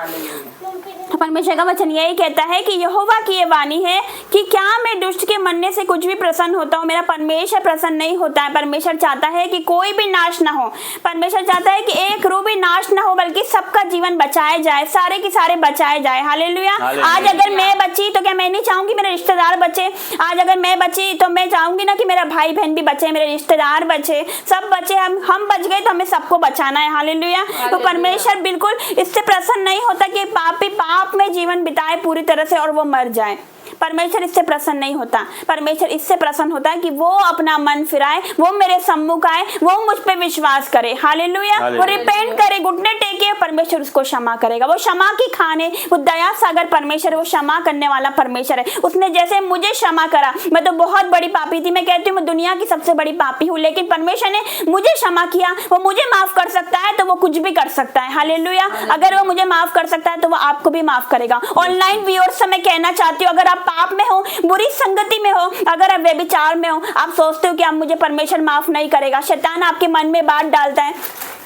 परमेश्वर का वचन यही कहता है कि यहोवा की ये वाणी है कि क्या मैं दुष्ट के मरने से कुछ भी प्रसन्न होता हूँ? मेरा परमेश्वर प्रसन्न नहीं होता है। परमेश्वर चाहता है कि कोई भी नाश ना हो। परमेश्वर चाहता है कि एक रू भी नाश ना हो, बल्कि सबका जीवन बचाया जाए, सारे के सारे बचाए जाए। हालेलुया। आज अगर मैं बची तो क्या मैं नहीं चाहूंगी मेरे रिश्तेदार बचे? आज अगर मैं बची तो मैं चाहूंगी ना कि मेरा भाई बहन भी बचे, मेरे रिश्तेदार बचे, सब बचे। हम बच गए तो हमें सबको बचाना है। हालेलुया। तो परमेश्वर बिल्कुल इससे प्रसन्न नहीं होता कि पापी पाप में जीवन बिताए पूरी तरह से और वो मर जाए। परमेश्वर इससे प्रसन्न नहीं होता। परमेश्वर इससे प्रसन्न होता है कि वो अपना मन फिराए, वो मेरे सम्मुख आए, वो मुझ पे विश्वास करे। हालेलुया। वो रिपेंट करे, घुटने टेके, परमेश्वर उसको क्षमा करेगा। वो क्षमा की खान है, वो दया सागर परमेश्वर है, वो क्षमा करने वाला परमेश्वर है। उसने जैसे मुझे क्षमा करा, मैं तो बहुत बड़ी पापी थी, मैं कहती हूँ मैं दुनिया की सबसे बड़ी पापी हूँ, लेकिन परमेश्वर ने मुझे क्षमा किया। वो मुझे माफ कर सकता है तो वो कुछ भी कर सकता है। हालेलुया। अगर वो मुझे माफ कर सकता है तो वो आपको भी माफ करेगा। ऑनलाइन व्यूअर्स से मैं कहना चाहती हूँ, अगर आप पाप में हो, बुरी संगति में हो, अगर आप व्यभिचार में हो, आप सोचते हो कि अब मुझे परमेश्वर माफ नहीं करेगा, शैतान आपके मन में बात डालता है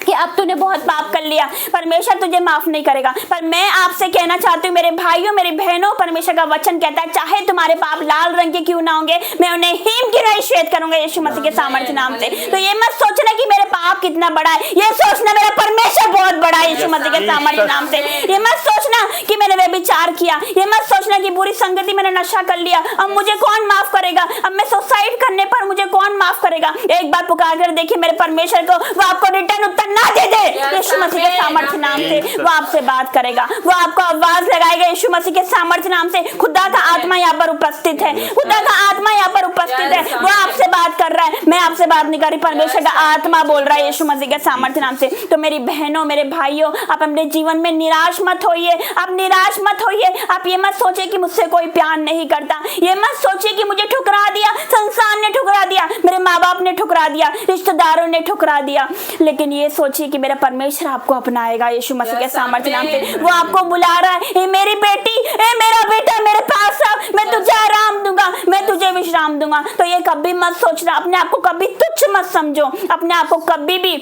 कि अब तूने बहुत पाप कर लिया, परमेश्वर तुझे माफ नहीं करेगा। पर मैं आपसे कहना चाहती हूँ मेरे भाइयों, मेरी बहनों, परमेश्वर का वचन कहता है चाहे तुम्हारे पाप लाल रंग के क्यों ना होंगे, मैं उन्हें हिम की नहीं श्वेत करूंगा यीशु मसीह के सामर्थ्य नाम से। तो ये मत सोचना कि मेरे पाप कितना बड़ा है, ये सोचना मेरा परमेश्वर बहुत बड़ा है यीशु मसीह के सामर्थ्य नाम से। ये मत सोचना कि मैंने व्यभिचार किया, ये मत सोचना कि बुरी संगति मैंने नशा कर लिया, अब मुझे कौन माफ करेगा, अब मैं सुसाइड करने पर मुझे कौन माफ करेगा। एक बार पुकार कर देखिए मेरे परमेश्वर को, वो आपको रिटर्न उत्तर ना दे दे यीशु मसीह के सामर्थ्य नाम से। वो आपसे बात करेगा, वो आपको आवाज लगाएगा यीशु मसीह के सामर्थ्य नाम से। खुदा का आत्मा यहाँ पर उपस्थित है, खुदा का आत्मा यहाँ पर उपस्थित है, वो आपसे बात कर रहा है। मैं आपसे बात नहीं कर रही, परमेश्वर का आत्मा बोल रहा है यीशु मसीह के सामर्थ्य नाम से। तो मेरी बहनों, मेरे भाइयों, आप अपने जीवन में निराश मत होइए, आप निराश मत होइए। आप ये मत सोचिए कि मुझसे कोई प्यार नहीं करता, ये मत सोचिए कि मुझे ठुकरा दिया, संसार ने ठुकरा दिया, मेरे माँ बाप ने ठुकरा दिया, रिश्तेदारों ने ठुकरा दिया, लेकिन ये सोचिए कि मेरा परमेश्वर आपको अपनाएगा यीशु मसीह के सामर्थ्य नाम से। वो आपको बुला रहा है, ए मेरी बेटी, ए मेरा बेटा, मेरे पास आ, मैं तुझे आराम दूंगा, मैं तुझे विश्राम दूंगा। तो ये कभी मत सोचना, अपने आप को कभी तुच्छ मत समझो, अपने आप को कभी भी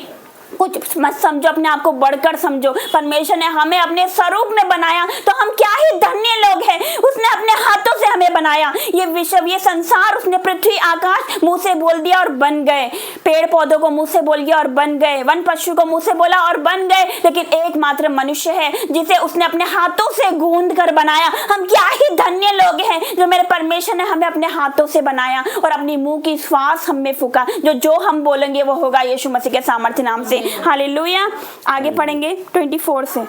कुछ मत समझो, अपने आप को बढ़कर समझो। परमेश्वर ने हमें अपने स्वरूप में बनाया, तो हम क्या ही धन्य लोग हैं। उसने अपने हाथों से हमें बनाया, ये विश्व, ये संसार, उसने पृथ्वी आकाश मुंह से बोल दिया और बन गए, पेड़ पौधों को मुंह से बोल दिया और बन गए, वन पशु को मुंह से बोला और बन गए, लेकिन एकमात्र मनुष्य है जिसे उसने अपने हाथों से गूंद कर बनाया। हम क्या ही धन्य लोग हैं जो मेरे परमेश्वर ने हमें अपने हाथों से बनाया और अपनी मुंह की श्वास हमें फूका। जो हम बोलेंगे वो होगा यीशु मसीह के सामर्थ्य नाम से। हालेलुया। आगे पढ़ेंगे 24 से।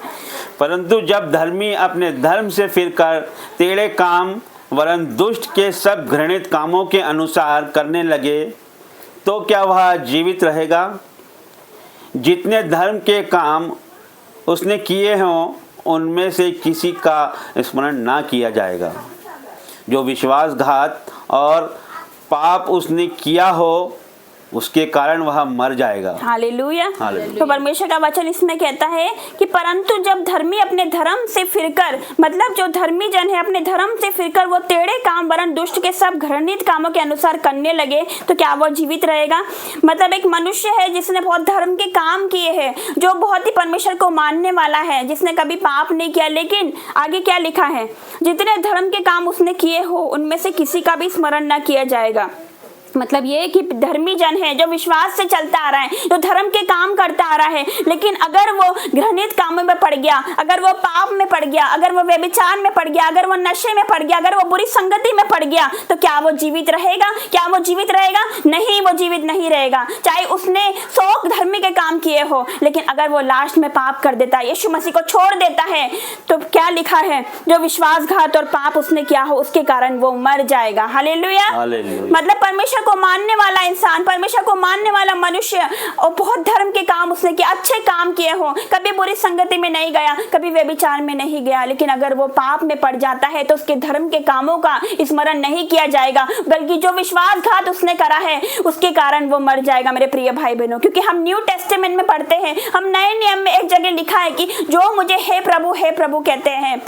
परंतु जब धर्मी अपने धर्म से फिरकर टेढ़े काम वरन दुष्ट के सब घृणित कामों के अनुसार करने लगे, तो क्या वह जीवित रहेगा? जितने धर्म के काम उसने किए हों उनमें से किसी का स्मरण ना किया जाएगा। जो विश्वासघात और पाप उसने किया हो उसके कारण वह मर जाएगा। हालेलुया। हालेलुया। तो परमेश्वर का वचन इसमें कहता है कि परंतु जब धर्मी अपने धर्म से फिरकर, मतलब जो धर्मी जन है अपने धर्म से फिरकर वो टेढ़े काम वरन दुष्ट के सब घृणित कामों के अनुसार करने लगे तो क्या वो जीवित रहेगा। मतलब एक मनुष्य है जिसने बहुत धर्म के काम किए हैं, जो बहुत ही परमेश्वर को मानने वाला है, जिसने कभी पाप नहीं किया, लेकिन आगे क्या लिखा है, जितने धर्म के काम उसने किए हो उनमें से किसी का भी स्मरण न किया जाएगा। मतलब ये कि धर्मी जन है जो विश्वास से चलता आ रहा है, जो धर्म के काम करता आ रहा है, लेकिन अगर वो घृणित कामों में पड़ गया, अगर वो पाप में पड़ गया, अगर वो व्यभिचार में पड़ गया, अगर वो नशे में पड़ गया, अगर वो बुरी संगति में पड़ गया, तो क्या वो जीवित रहेगा? क्या वो जीवित रहेगा? नहीं, वो जीवित नहीं रहेगा। चाहे उसने 100 धर्मी के काम किए हो, लेकिन अगर वो लास्ट में पाप कर देता है, यीशु मसीह को छोड़ देता है, तो क्या लिखा है, जो विश्वासघात और पाप उसने किया हो उसके कारण वो मर जाएगा। हालेलुया। मतलब परमेश्वर को मानने वाला इंसान, परमेश्वर को मानने वाला मनुष्य और बहुत धर्म के काम उसने किए, अच्छे काम किए हो, कभी बुरी संगति में नहीं गया, कभी व्यभिचार में नहीं गया, लेकिन अगर वो पाप में पड़ जाता है तो उसके धर्म के कामों का स्मरण नहीं किया जाएगा, बल्कि जो विश्वासघात उसने करा है उसके कारण वो मर जाएगा। मेरे प्रिय भाई बहनों, क्योंकि हम न्यू टेस्टामेंट में पढ़ते हैं, हम नए नियम में एक जगह लिखा है कि जो मुझे हे प्रभु कहते हैं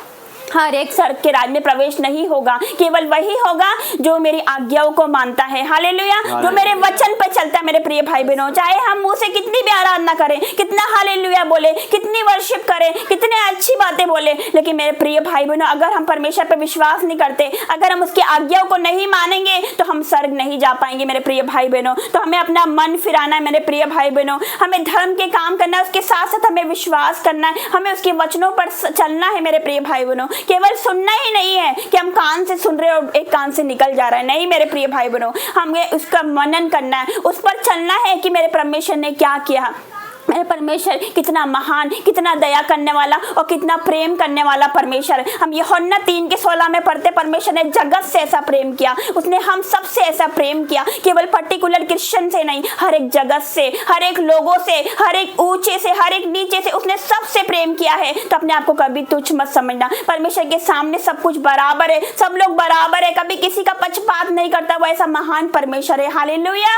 हर एक स्वर्ग के राज में प्रवेश नहीं होगा, केवल वही होगा जो मेरी आज्ञाओं को मानता है। हालेलुया। जो मेरे वचन पर चलता है। मेरे प्रिय भाई बहनों, चाहे हम मुंह से कितनी भी आराधना करें, कितना हालेलुया बोले, कितनी वर्शिप करें, कितने अच्छी बातें बोले, लेकिन मेरे प्रिय भाई बहनों अगर हम परमेश्वर पर विश्वास नहीं करते, अगर हम उसकी आज्ञाओं को नहीं मानेंगे तो हम स्वर्ग नहीं जा पाएंगे। मेरे प्रिय भाई बहनों, तो हमें अपना मन फिराना है। मेरे प्रिय भाई बहनों, हमें धर्म के काम करना है, उसके साथ साथ हमें विश्वास करना है, हमें उसके वचनों पर चलना है। मेरे प्रिय भाई बहनों, केवल सुनना ही नहीं है कि हम कान से सुन रहे और एक कान से निकल जा रहा है, नहीं मेरे प्रिय भाई बहनों, हमें उसका मनन करना है, उस पर चलना है कि मेरे परमेश्वर ने क्या किया, मेरे परमेश्वर कितना महान, कितना दया करने वाला और कितना प्रेम करने वाला परमेश्वर। हम यूहन्ना 3:16 में पढ़ते, परमेश्वर ने जगत से ऐसा प्रेम किया, उसने हम सबसे ऐसा प्रेम किया, केवल पर्टिकुलर क्रिश्चियन से नहीं, हर एक जगत से, हर एक लोगों से, हर एक ऊंचे से, हर एक नीचे से, उसने सबसे प्रेम किया है। तो अपने आप को कभी तुच्छ मत समझना, परमेश्वर के सामने सब कुछ बराबर है, सब लोग बराबर है, कभी किसी का पक्षपात नहीं करता, वो ऐसा महान परमेश्वर है। हालेलुया।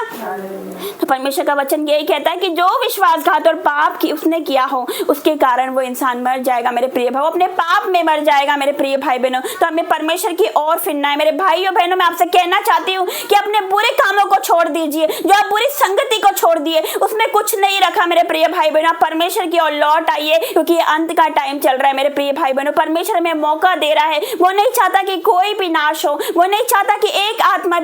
तो परमेश्वर का वचन यही कहता है कि जो विश्वासघात और पाप की उसने किया हो उसके कारण वो इंसान मर जाएगा। मेरे प्रिय भाई, वो अपने पाप में मर जाएगा। मेरे प्रिय भाई बहनों, तो हमें परमेश्वर की ओर फिरना है। मेरे भाइयों बहनों, मैं आपसे कहना चाहती हूँ कि अपने बुरे कामों को छोड़ दीजिए, जो आप बुरी संगति को छोड़ दिए, उसमें कुछ नहीं रखा। मेरे प्रिय भाई बहनों, आप परमेश्वर की ओर लौट आइए, क्योंकि ये अंत का टाइम चल रहा है। मेरे प्रिय भाई बहनों, परमेश्वर हमें मौका दे रहा है, वो नहीं चाहता कि कोई भी नाश हो, वो नहीं चाहता कि एक आत्मा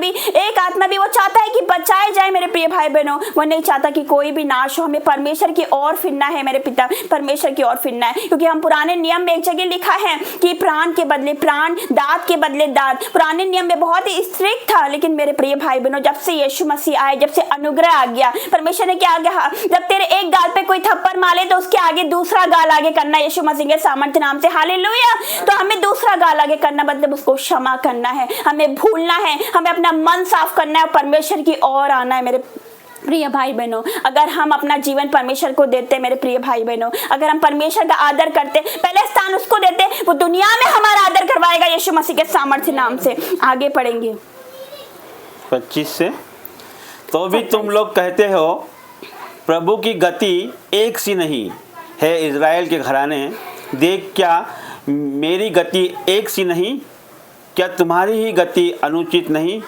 भी वो चाहता है कि बचाए जाए। मेरे प्रिय भाई बहनों, वो नहीं चाहता कि कोई भी नाश हो। हमें परमेश्वर की ओर फिरना है मेरे पिता, परमेश्वर की ओर फिरना है, क्योंकि हम पुराने नियम में एक जगह लिखा है कि प्राण के बदले प्राण, दांत के बदले दांत। पुराने नियम में बहुत ही स्ट्रिक्ट था, लेकिन मेरे प्रिय भाई बहनों, जब से यीशु मसीह आए, जब से अनुग्रह आ गया, परमेश्वर ने क्या कहा, जब तेरे एक गाल पे कोई थप्पड़ मारे तो उसके आगे दूसरा गाल आगे करना, यीशु मसीह के सामर्थ्य नाम से। हालेलुया। तो हमें दूसरा गाल आगे करना मतलब उसको क्षमा करना है, हमें भूलना है, हमें अपना मन साफ करना है, परमेश्वर की ओर आना है। मेरे प्रिय भाई बहनों, अगर हम अपना जीवन परमेश्वर को देते, मेरे प्रिय भाई बहनों, अगर हम परमेश्वर का आदर करते, पहले स्थान उसको देते, वो दुनिया में हमारा आदर करवाएगा यीशु मसीह के सामर्थ्य नाम से। आगे पढ़ेंगे 25 से। तो भी तुम लोग कहते हो प्रभु की गति एक सी नहीं है, इज़राइल के घराने, देख क्या मेरी गति एक सी नहीं, क्या तुम्हारी ही गति अनुचित नहीं।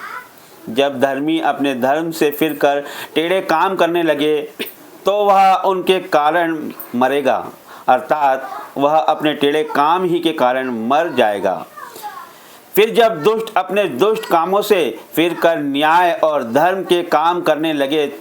जब धर्मी अपने धर्म से फिरकर टेढ़े काम करने लगे तो वह उनके कारण मरेगा, अर्थात वह अपने टेढ़े काम ही के कारण मर जाएगा। फिर जब दुष्ट अपने दुष्ट कामों से फिरकर न्याय और धर्म के काम करने लगे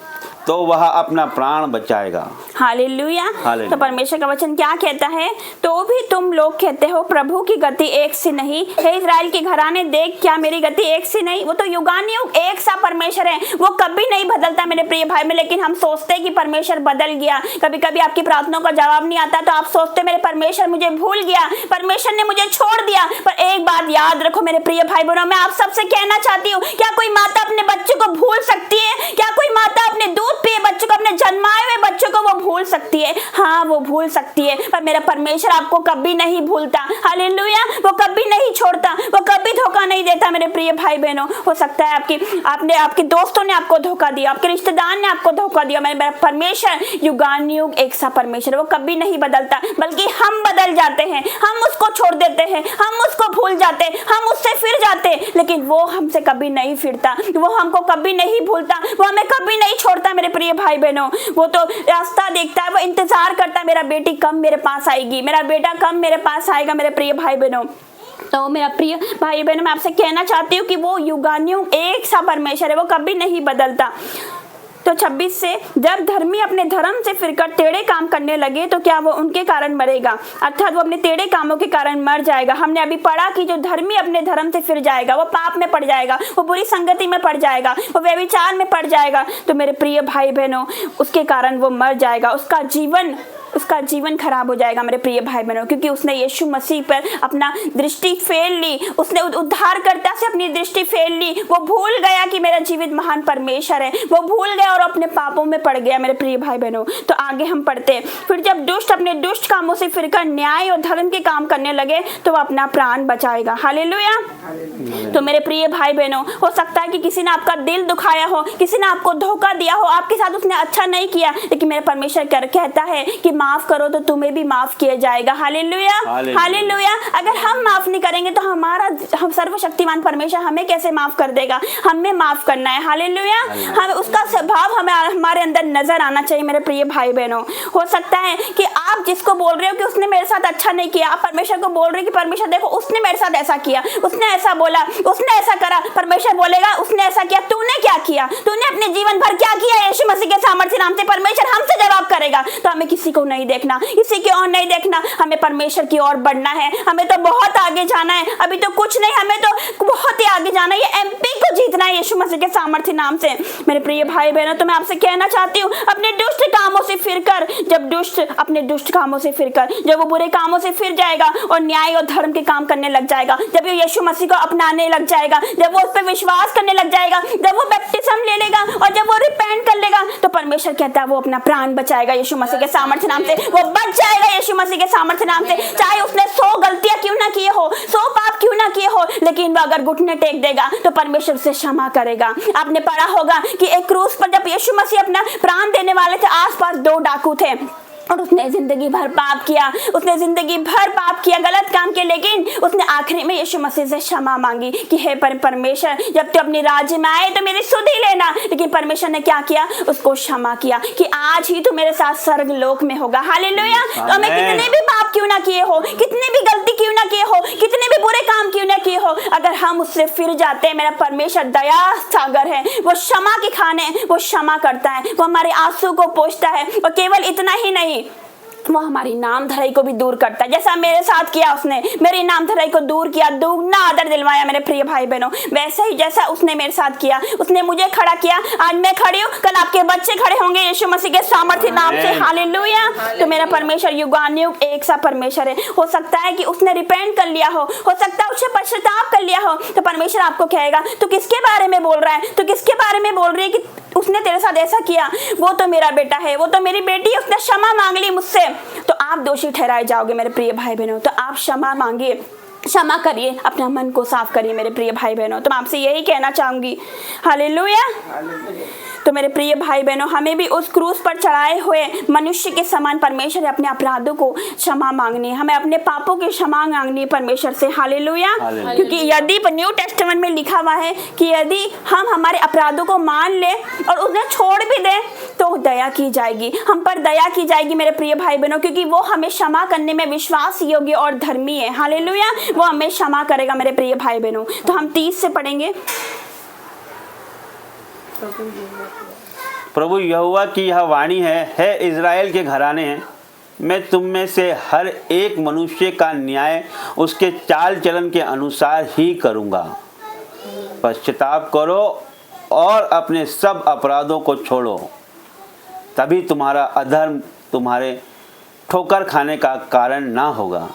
तो वह अपना प्राण बचाएगा। हालेलुया। तो परमेश्वर का वचन क्या कहता है, तो भी तुम लोग कहते हो प्रभु की गति एक सी नहीं है, इज़राइल के घराने, देख क्या मेरी गति एक सी नहीं। वो तो युगानुयुग एक सा परमेश्वर है, वो कभी नहीं बदलता मेरे प्रिय भाई में। लेकिन हम सोचते हैं कि परमेश्वर बदल गया, कभी कभी आपकी प्रार्थनाओं का जवाब नहीं आता तो आप सोचते मेरे परमेश्वर मुझे भूल गया, परमेश्वर ने मुझे छोड़ दिया। पर एक बात याद रखो मेरे प्रिय भाई बहनों, मैं आप सबसे कहना चाहती हूँ, क्या कोई माता अपने बच्चे को भूल सकती है? क्या कोई माता अपने दूध दूध पिए बच्चों को, अपने जन्माए हुए बच्चों को वो भूल सकती है, हाँ वो भूल सकती है, पर मेरा परमेश्वर आपको कभी नहीं भूलता। हालेलुया, वो कभी नहीं छोड़ता, वो कभी धोखा नहीं देता। मेरे प्रिय भाई बहनों, हो सकता है आपके दोस्तों ने आपको धोखा दिया, आपके रिश्तेदार ने आपको धोखा दिया, मेरा परमेश्वर युगानुयुग एक सा परमेश्वर, वो कभी नहीं बदलता, बल्कि हम बदल जाते हैं, हम उसको छोड़ देते हैं, हम उसको भूल जाते, हम उससे फिर जाते, लेकिन वो हमसे कभी नहीं फिरता, वो हमको कभी नहीं भूलता, वो हमें कभी नहीं छोड़ता। मेरे प्रिय भाई बहनों, वो तो रास्ता देखता है, वो इंतजार करता है, मेरा बेटी कब मेरे पास आएगी, मेरा बेटा कब मेरे पास आएगा। मेरे प्रिय भाई बहनों, तो मेरा प्रिय भाई बहनों, मैं आपसे कहना चाहती हूँ कि वो युगानुयुग एक सा परमेश्वर है, वो कभी नहीं बदलता। तो 26 से, जब धर्मी अपने धर्म से फिरकर टेढ़े काम करने लगे तो क्या वो उनके कारण मरेगा, अर्थात वो अपने टेढ़े कामों के कारण मर जाएगा। हमने अभी पढ़ा कि जो धर्मी अपने धर्म से फिर जाएगा वो पाप में पड़ जाएगा, वो बुरी संगति में पड़ जाएगा, वो व्यभिचार में पड़ जाएगा। तो मेरे प्रिय भाई बहनों, उसके कारण वो मर जाएगा, उसका जीवन खराब हो जाएगा। मेरे प्रिय भाई बहनों, क्योंकि उसने यीशु मसीह पर अपना दृष्टि फेर ली, उसने उद्धारकर्ता से अपनी दृष्टि फेर ली, वो भूल गया कि मेरा जीवित महान परमेश्वर है, वो भूल गया और अपने पापों में पड़ गया। मेरे प्रिय भाई बहनों, तो आगे हम पढ़ते हैं, फिर जब दुष्ट अपने दुष्ट कामों से फिरकर न्याय और धर्म के काम करने लगे तो वह अपना प्राण बचाएगा। हालेलुया। तो मेरे प्रिय भाई बहनों, हो सकता है कि किसी ने आपका दिल दुखाया हो, किसी ने आपको धोखा दिया हो, आपके साथ उसने अच्छा नहीं किया, लेकिन मेरा परमेश्वर कहता है कि माफ करो तो तुम्हें भी माफ किया जाएगा। Hallelujah, hallelujah. अगर हम माफ नहीं करेंगे तो हम सर्वशक्तिमान परमेश्वर हमें कैसे माफ कर देगा। हमें माफ करना है। हालेलुया। हम उसका स्वभाव हमारे अंदर नजर आना चाहिए। मेरे प्रिय भाई बहनों, हो सकता है कि आप जिसको बोल रहे हो कि उसने मेरे साथ अच्छा नहीं किया, आप परमेश्वर को बोल रहे हो कि परमेश्वर देखो उसने मेरे साथ ऐसा किया, उसने ऐसा बोला, उसने ऐसा करा। परमेश्वर बोलेगा उसने ऐसा किया, तूने क्या किया, तूने अपने जीवन भर क्या किया। यीशु मसीह के सामर्थ्य नाम से परमेश्वर हमसे जवाब करेगा। तो हमें किसी को नहीं देखना, किसी की ओर नहीं देखना, हमें परमेश्वर की ओर बढ़ना है। हमें तो बहुत आगे जाना है, अभी तो कुछ नहीं, हमें तो बहुत ही आगे जाना है। ये एमपी को जीतना है यीशु मसीह के सामर्थ्य नाम से। मेरे प्रिय भाई बहनों, तो मैं आपसे कहना चाहती हूँ, अपने दुष्ट कामों से फिरकर, अपने दुष्ट कामों से फिरकर जब वो बुरे कामों से फिर जाएगा और न्याय और धर्म के काम करने लग जाएगा, जब वो यीशु मसीह को अपनाने लग जाएगा, जब वो उस पर विश्वास करने लग जाएगा, जब वो बैप्टिज्म ले लेगा और जब वो रिपेंट कर लेगा, तो परमेश्वर कहता है वो अपना प्राण बचाएगा यीशु मसीह के सामर्थ्य नाम से। वो बच जाएगा यीशु मसीह के सामर्थ्य नाम से। चाहे उसने 100 गलतियां क्यों ना किए हो, 100 पाप क्यों ना किए हो, लेकिन वो अगर घुटने टेक देगा तो परमेश्वर उसे क्षमा करेगा। आपने पढ़ा होगा कि एक क्रूस पर जब यीशु मसीह अपना प्राण देने वाले थे, आसपास 2 डाकू थे और उसने जिंदगी भर पाप किया, गलत काम किया, लेकिन उसने आखिरी में यीशु मसीह से क्षमा मांगी कि हे परमेश्वर, जब तू अपने राज्य में आए तो मेरी सुध ही लेना। लेकिन परमेश्वर ने क्या किया, उसको क्षमा किया कि आज ही तू मेरे साथ स्वर्ग लोक में होगा। हालेलुया। तो हमें कितने भी पाप क्यों ना किए हो, कितने भी गलती क्यों ना किए हो, कितने भी बुरे काम क्यों ना किए हो, अगर हम उससे फिर जाते हैं, मेरा परमेश्वर दया सागर है, वो क्षमा के खाने, वो क्षमा करता है, वो हमारे आंसू को पोंछता है। और केवल इतना ही नहीं, वो हमारी नामधराई को भी दूर करता है। जैसा मेरे साथ किया, उसने मेरी नामधराई को दूर किया, दुगना आदर दिलवाया। मेरे प्रिय भाई बहनों, वैसे ही जैसा उसने मेरे साथ किया, उसने मुझे खड़ा किया, आज मैं खड़ी हूँ, कल आपके बच्चे खड़े होंगे यीशु मसीह के सामर्थ्य नाम से। हालेलुया। तो मेरा परमेश्वर युगानुयुग एक सा परमेश्वर है। हो सकता है कि उसने रिपेंट कर लिया हो सकता है उसने पश्चाताप कर लिया हो, तो परमेश्वर आपको कहेगा तू किसके बारे में बोल रहा है, तू किसके बारे में बोल रही है कि उसने तेरे साथ ऐसा किया, वो तो मेरा बेटा है, वो तो मेरी बेटी है, उसने क्षमा मांग ली मुझसे। तो आप दोषी ठहराए जाओगे मेरे प्रिय भाई बहनों। तो आप क्षमा मांगिए, क्षमा करिए, अपना मन को साफ करिए मेरे प्रिय भाई बहनों। तो मैं आपसे यही कहना चाहूंगी। हालेलुया। तो मेरे प्रिय भाई बहनों, हमें भी उस क्रूस पर चढ़ाए हुए मनुष्य के समान परमेश्वर ने अपने अपराधों को क्षमा मांगनी है, हमें अपने पापों की क्षमा मांगनी है परमेश्वर से। हालेलुया। क्योंकि यदि न्यू टेस्टामेंट में लिखा हुआ है कि यदि हम हमारे अपराधों को मान ले और उन्हें छोड़ भी दें तो दया की जाएगी, हम पर दया की जाएगी मेरे प्रिय भाई बहनों, क्योंकि वो हमें क्षमा करने में विश्वास योग्य और धर्मी है। हालेलुया। वो हमें क्षमा करेगा मेरे प्रिय भाई बहनों। तो हम 30 से पढ़ेंगे। प्रभु यहोवा की यह वाणी है इज़राइल के घराने हैं, मैं तुम में से हर एक मनुष्य का न्याय उसके चाल चलन के अनुसार ही करूँगा। पश्चाताप करो और अपने सब अपराधों को छोड़ो, तभी तुम्हारा अधर्म तुम्हारे ठोकर खाने का कारण ना होगा।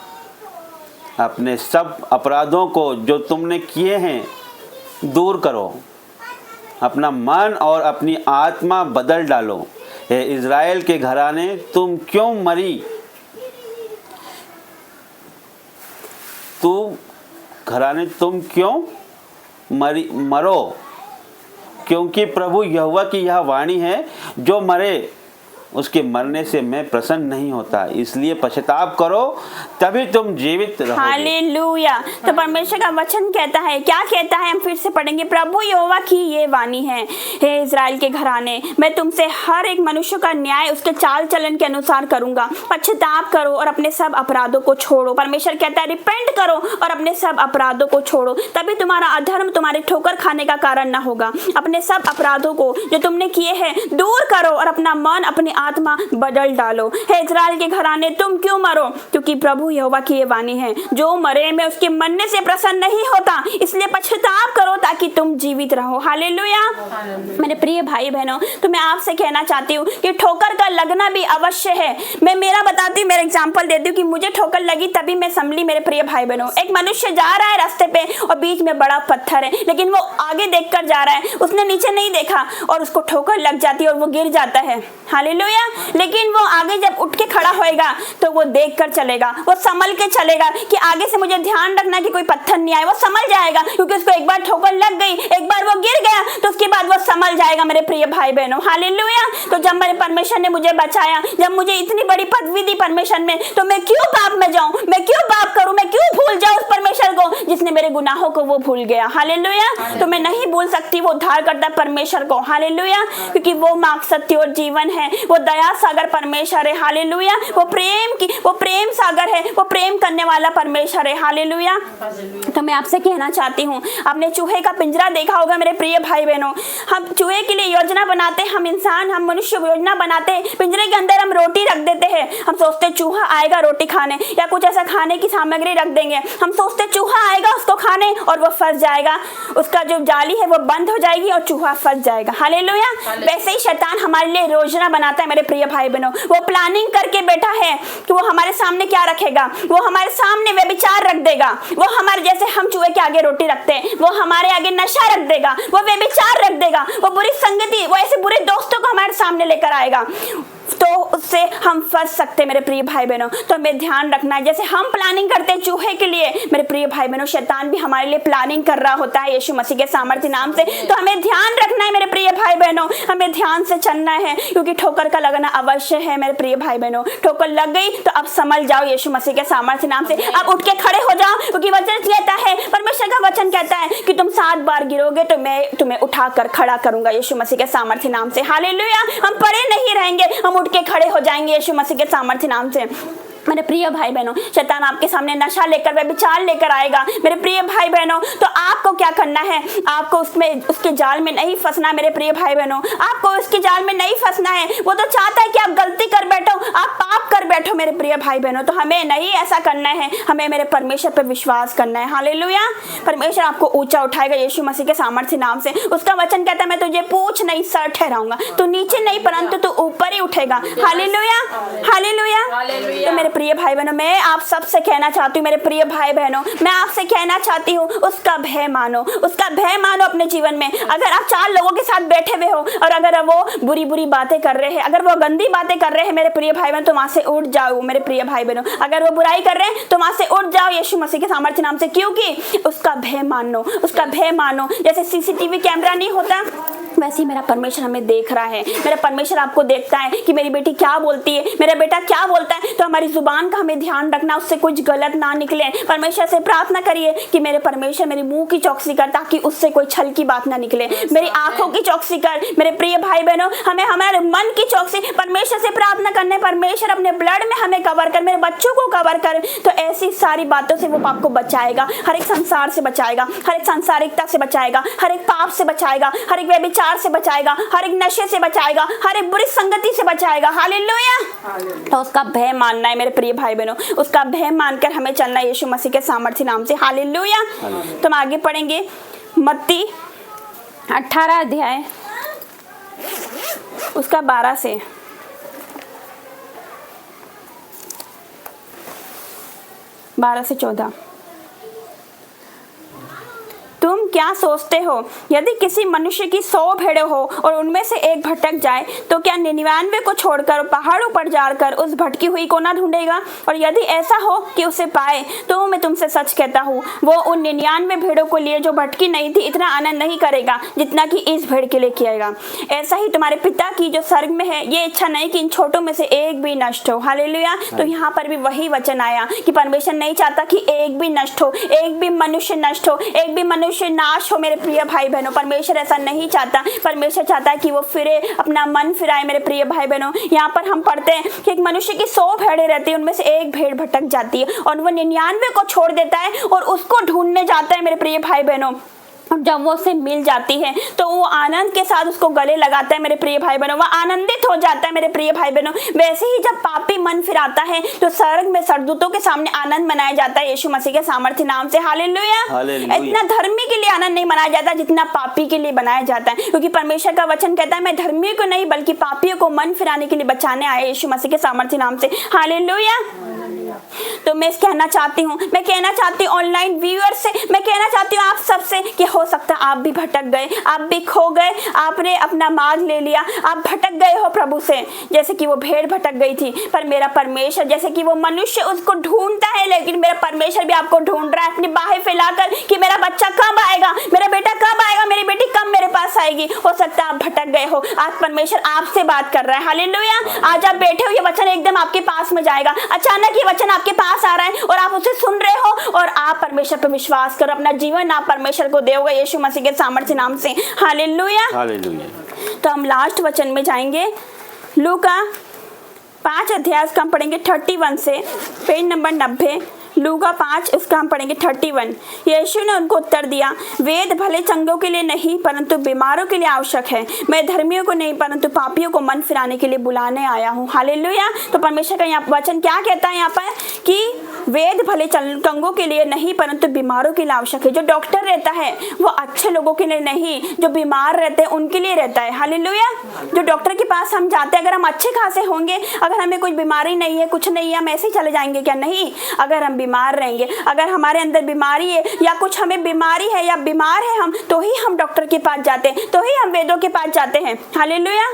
अपने सब अपराधों को जो तुमने किए हैं दूर करो अपना मन और अपनी आत्मा बदल डालो। हे इज़राइल के घराने, तुम क्यों मरी? तुम क्यों मरो? क्योंकि प्रभु यहोवा की यह वाणी है, जो मरे उसके मरने से मैं प्रसन्न नहीं होता। इसलिए पश्चाताप करो, तभी तुम जीवित रहोगे। हालेलुया। तो परमेश्वर का वचन कहता है, क्या कहता है, हम फिर से पढ़ेंगे। प्रभु यहोवा की ये वाणी है, हे इज़राइल के घराने, मैं तुमसे हर एक मनुष्य का न्याय उसके चाल चलन के अनुसार करूंगा। पश्चाताप करो और अपने सब अपराधों को छोड़ो। परमेश्वर कहता है रिपेंट करो और अपने सब अपराधों को छोड़ो, तभी तुम्हारा अधर्म तुम्हारे ठोकर खाने का कारण न होगा। अपने सब अपराधों को जो तुमने किए हैं दूर करो और अपना मन अपनी आत्मा बदल डालो। हे इज़राइल के घराने, तुम क्यों मरो? क्योंकि प्रभु यहोवा की ये वाणी है, जो मरे मैं उसके मरने से प्रसन्न नहीं होता। इसलिए पश्चाताप करो ताकि तुम जीवित रहो। हालेलुया। मेरे प्रिय भाई बहनों, तो मैं आपसे कहना चाहती हूँ कि ठोकर का लगना भी अवश्य है। मैं मेरा बताती हूँ, मेरा एग्जाम्पल देती हूँ कि मुझे ठोकर लगी तभी मैं संभली। मेरे प्रिय भाई बहनों, एक मनुष्य जा रहा है रास्ते पे और बीच में बड़ा पत्थर है, लेकिन वो आगे देखकर जा रहा है, उसने नीचे नहीं देखा और उसको ठोकर लग जाती है और वो गिर जाता है। हालेलुया। लेकिन वो आगे जब उठ के खड़ा होएगा तो वो देख कर चलेगा, वो संभल के चलेगा कि आगे से मुझे ध्यान रखना कि कोई पत्थर नहीं आए। वो संभल जाएगा क्योंकि उसको एक बार ठोकर लग गई, एक बार वो गिर गया तो उसके बाद वो संभल जाएगा। मेरे प्रिय भाई बहनों, हालेलुया। तो जब मेरे परमेश्वर ने मुझे बचाया, जब मुझे इतनी बड़ी पदवी दी परमेश्वर में, तो मैं क्यों पाप में जाऊं, मैं क्यों पाप करूं, मैं क्यों भूल जाऊं उस परमेश्वर को जिसने मेरे गुनाहों को वो भूल गया। हालेलुया। तो मैं नहीं भूल सकती वो उद्धार करता परमेश्वर को। हालेलुया। क्योंकि वो मार्ग, सत्य और जीवन है, वो दया सागर परमेश्वर है। हालेलुया। वो प्रेम सागर है, वो प्रेम करने वाला परमेश्वर है। हालेलुया। तो मैं आपसे कहना चाहती हूँ, आपने चूहे का पिंजरा देखा होगा मेरे प्रिय भाई बहनों। हम चूहे के लिए योजना बनाते, हम इंसान, हम मनुष्य योजना बनाते हैं, पिंजरे के अंदर हम रोटी रख देते हैं। हम सोचते चूहा आएगा रोटी खाने या कुछ ऐसा खाने की सामग्री रख देंगे। हम सोचते चूहा आएगा उसको खाने और वो फंस जाएगा, उसका जो जाली है वो बंद हो जाएगी और चूहा फंस जाएगा। हालेलुया। वैसे ही शैतान हमारे लिए योजना बनाता है मेरे प्रिय भाई बहनों। वो प्लानिंग करके बैठा है कि वो हमारे सामने क्या रखेगा, वो हमारे सामने व्यभिचार रख देगा। वो हमारे, जैसे हम चूहे के आगे रोटी रखते हैं, वो हमारे आगे नशा रख देगा, वो व्यभिचार रख देगा, वो बुरी संगति, वो ऐसे बुरे दोस्तों को हमारे सामने लेकर आएगा, तो उससे हम फंस सकते हैं मेरे प्रिय भाई बहनों। तो हमें ध्यान रखना है, जैसे हम प्लानिंग करते हैं चूहे के लिए, मेरे प्रिय भाई बहनों, शैतान भी हमारे लिए प्लानिंग कर रहा होता है यीशु मसीह के सामर्थ्य नाम से। तो हमें ध्यान रखना है मेरे प्रिय भाई बहनों, हमें ध्यान से चलना है, क्योंकि ठोकर का लगना अवश्य है मेरे प्रिय भाई बहनों। ठोकर लग गई तो अब संभल जाओ यीशु मसीह के सामर्थ्य नाम से। अब उठ के खड़े हो जाओ, क्योंकि वचन कहता है, परमेश्वर का वचन कहता है कि तुम 7 बार गिरोगे तो मैं तुम्हें उठाकर खड़ा करूंगा यीशु मसीह के सामर्थ्य नाम से। हालेलुया। हम पड़े नहीं रहेंगे, हम उठ के खड़े हो जाएंगे यीशु मसीह के सामर्थ्य नाम से। मेरे प्रिय भाई बहनों, शैतान आपके सामने नशा लेकर, व्यभिचार लेकर आएगा मेरे प्रिय भाई बहनों। तो आपको क्या करना है, आपको उसके जाल में नहीं फंसना मेरे प्रिय भाई बहनों, आपको उसके जाल में नहीं फंसना है। वो तो चाहता है कि आप गलती कर बैठो, आप पाप कर बैठो मेरे प्रिय भाई बहनों। तो हमें नहीं ऐसा करना है, हमें मेरे परमेश्वर पर विश्वास करना है। हालेलुया। परमेश्वर आपको ऊंचा उठाएगा यीशु मसीह के सामर्थ्य नाम से। उसका वचन कहता है, मैं तुझे पूछ नहीं सर ठहराऊंगा, तू नीचे नहीं परंतु तू ऊपर ही उठेगा। हालेलुया। हालेलुया। तो मेरे प्रिय भाई बहनों, मैं आप सबसे कहना चाहती हूँ, मेरे प्रिय भाई बहनों, मैं आपसे कहना चाहती हूँ, उसका भय मानो, उसका भय मानो अपने जीवन में। अगर आप 4 लोगों के साथ बैठे हुए हो और अगर वो बुरी बुरी बातें कर रहे हैं, अगर वो गंदी बातें कर रहे हैं मेरे प्रिय भाई बहन, तो वहां से उठ जाओ मेरे प्रिय भाई बहनों। अगर वो बुराई कर रहे हैं तो वहां से उठ जाओ यीशु मसीह के सामर्थ्य नाम से, क्योंकि उसका भय मानो, उसका भय मानो। जैसे सीसीटीवी कैमरा नहीं होता, वैसे ही मेरा परमेश्वर हमें देख रहा है। मेरा परमेश्वर आपको देखता है कि मेरी बेटी क्या बोलती है, मेरा बेटा क्या बोलता है। तो हमारी जुबान का हमें ध्यान रखना, उससे कुछ गलत ना निकले। परमेश्वर से प्रार्थना करिए कि मेरे परमेश्वर मेरी मुंह की चौकसी कर, ताकि उससे कोई छल की बात ना निकले। मेरी आंखों की चौकसी कर मेरे प्रिय भाई बहनों, हमें हमारे मन की चौकसी परमेश्वर से प्रार्थना करने, परमेश्वर अपने ब्लड में हमें कवर कर, मेरे बच्चों को कवर कर। तो ऐसी सारी बातों से वो आपको बचाएगा, हर एक संसार से बचाएगा, हर एक सांसारिकता से बचाएगा, हर एक पाप से बचाएगा, हर एक व्यभिचार से बचाएगा, हर एक नशे से बचाएगा, हर एक बुरी संगति से बचाएगा। हालेलुया। तो उसका भय मानना है मेरे प्रिय भाई बहनों, उसका भय मानकर हमें चलना है यीशु मसीह के सामर्थ्य नाम से। हालेलुया। तो हम आगे पढ़ेंगे मत्ती 18 अध्याय उसका 12 से। से 14। तुम क्या सोचते हो, यदि किसी मनुष्य की 100 भेड़ें हो और उनमें से एक भटक जाए तो क्या 99 को छोड़कर पहाड़ों पर जाकर उस भटकी हुई को ना ढूंढेगा? और यदि ऐसा हो कि उसे पाए तो मैं तुमसे सच कहता हूँ, वो उन 99 भेड़ों को लिए जो भटकी नहीं थी इतना आनंद नहीं करेगा जितना कि इस भेड़ के लिए किएगा। ऐसा ही तुम्हारे पिता की जो स्वर्ग में है ये इच्छा नहीं कि इन छोटों में से एक भी नष्ट हो। हालेलुया। तो यहाँ पर भी वही वचन आया कि परमेश्वर नहीं चाहता कि एक भी नष्ट हो, एक भी मनुष्य नष्ट हो, एक भी मनुष्य नाश हो। मेरे प्रिय भाई बहनों, परमेश्वर ऐसा नहीं चाहता। परमेश्वर चाहता है कि वो फिरे, अपना मन फिराए। मेरे प्रिय भाई बहनों, यहाँ पर हम पढ़ते हैं कि एक मनुष्य की 100 भेड़ें रहती है, उनमें से एक भेड़ भटक जाती है और वो 99 को छोड़ देता है और उसको ढूंढने जाता है। मेरे प्रिय भाई बहनों, जब वो उसे मिल जाती है तो वो आनंद के साथ उसको गले लगाता है। मेरे प्रिय भाई बहनों, वो आनंदित हो जाता है। मेरे प्रिय भाई बहनों, वैसे ही जब पापी मन फिराता है तो स्वर्ग में सरदूतों के सामने आनंद मनाया जाता है यीशु मसीह के सामर्थ्य नाम से। हालेलुया। इतना धर्मी के लिए आनंद नहीं मनाया जाता जितना पापी के लिए बनाया जाता है, क्योंकि परमेश्वर का वचन कहता है मैं धर्मियों को नहीं बल्कि पापियों को मन फिराने के लिए बचाने आया यीशु मसीह के सामर्थ्य नाम से। हालेलुया। तो मैं कहना चाहती हूँ ऑनलाइन व्यूअर से, मैं कहना चाहती हूँ आप सबसे कि हो सकता है आप भी भटक गए, आप भी खो गए, आपने अपना मार्ग ले लिया, आप भटक गए हो प्रभु से, जैसे कि वो भेड़ भटक गई थी। पर मेरा परमेश्वर, जैसे कि वो मनुष्य उसको ढूंढता है, लेकिन मेरा परमेश्वर भी आपको ढूंढ रहा है अपनी बाहें फैलाकर कि मेरा बच्चा कब आएगा, मेरा बेटा कब आएगा, मेरी बेटी कब मेरे पास आएगी। हो सकता है आप भटक गए हो, आज परमेश्वर आपसे बात कर रहा है। हालेलुया। आज आप बैठे हो, ये वचन एकदम आपके पास में जाएगा। अचानक ये वचन आपके पास आ रहा है और आप उसे सुन रहे हो और आप परमेश्वर पर विश्वास करो, अपना जीवन आप परमेश्वर को दोगे यीशु मसीह के सामर्थ्य नाम से। हालेलुया। हालेलुया। तो हम लास्ट वचन में जाएंगे, लूका 5 अध्याय का हम पढ़ेंगे 31 से, पेज नंबर 90। लूका 5 उसका हम पढ़ेंगे 31। यीशु ने उनको उत्तर दिया, वेद भले चंगों के लिए नहीं परंतु बीमारों के लिए आवश्यक है। मैं धर्मियों को नहीं परंतु पापियों को मन फिराने के लिए बुलाने आया हूँ। हालेलुया। तो परमेश्वर का यहाँ वचन क्या कहता है यहाँ पर कि वेद भले चंगों के लिए नहीं परंतु बीमारों के लिए आवश्यक है। जो डॉक्टर रहता है वो अच्छे लोगों के लिए नहीं, जो बीमार रहते हैं उनके लिए रहता है। हालेलुया। जो डॉक्टर के पास हम जाते हैं, अगर हम अच्छे खासे होंगे, अगर हमें कोई बीमारी नहीं है, कुछ नहीं है, हम ऐसे ही चले जाएंगे क्या? नहीं। अगर हम बीमार रहेंगे, अगर हमारे अंदर बीमारी है या कुछ हमें बीमारी है या बीमार है हम, तो ही हम डॉक्टर के पास जाते हैं, तो ही हम वेदों के पास जाते हैं। हालेलुया।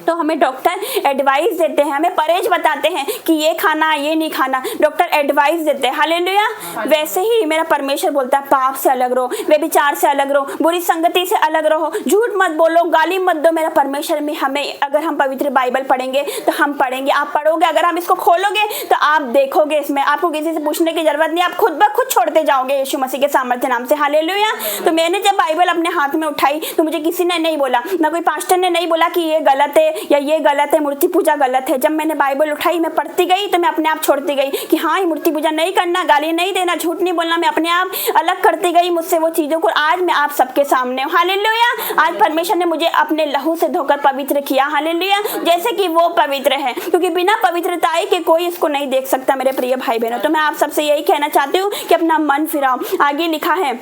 तो हमें डॉक्टर एडवाइस देते हैं, हमें परहेज बताते हैं कि ये खाना ये नहीं खाना, डॉक्टर एडवाइस देते हैं। हालेलुया। वैसे ही मेरा परमेश्वर बोलता है पाप से अलग रहो, व्यभिचार से अलग रहो, बुरी संगति से अलग रहो, झूठ मत बोलो, गाली मत दो। मेरा परमेश्वर में हमें, अगर हम पवित्र बाइबल पढ़ेंगे तो हम पढ़ेंगे, आप पढ़ोगे, अगर हम इसको खोलोगे तो आप देखोगे, इसमें आपको किसी से पूछने की जरूरत नहीं, आप खुद ब खुद छोड़ते जाओगे यीशु मसीह के सामर्थ्य नाम से। हालेलुया। तो मैंने जब बाइबल अपने हाथ में उठाई तो मुझे किसी ने नहीं बोला, ना कोई पास्टर ने नहीं बोला कि ये गलत है या ये गलत है, मूर्ति पूजा गलत है। जब मैंने बाइबल उठाई, मैं पढ़ती गई तो मैं अपने आप छोड़ती गई कि हाँ, ये मूर्ति पूजा नहीं करना, गाली नहीं देना, झूठ नहीं बोलना। मैं अपने आप अलग करती गई मुझसे वो चीजों को। आज मैं आप सबके सामने हूँ। हालेलुया। आज परमेश्वर ने मुझे अपने लहू से धोकर पवित्र किया। हालेलुया। जैसे कि वो पवित्र है, क्योंकि बिना पवित्रता के कोई इसको नहीं देख सकता। मेरे प्रिय भाई बहनों, तो मैं आप सबसे यही कहना चाहती हूँ कि अपना मन फिराओ। आगे लिखा है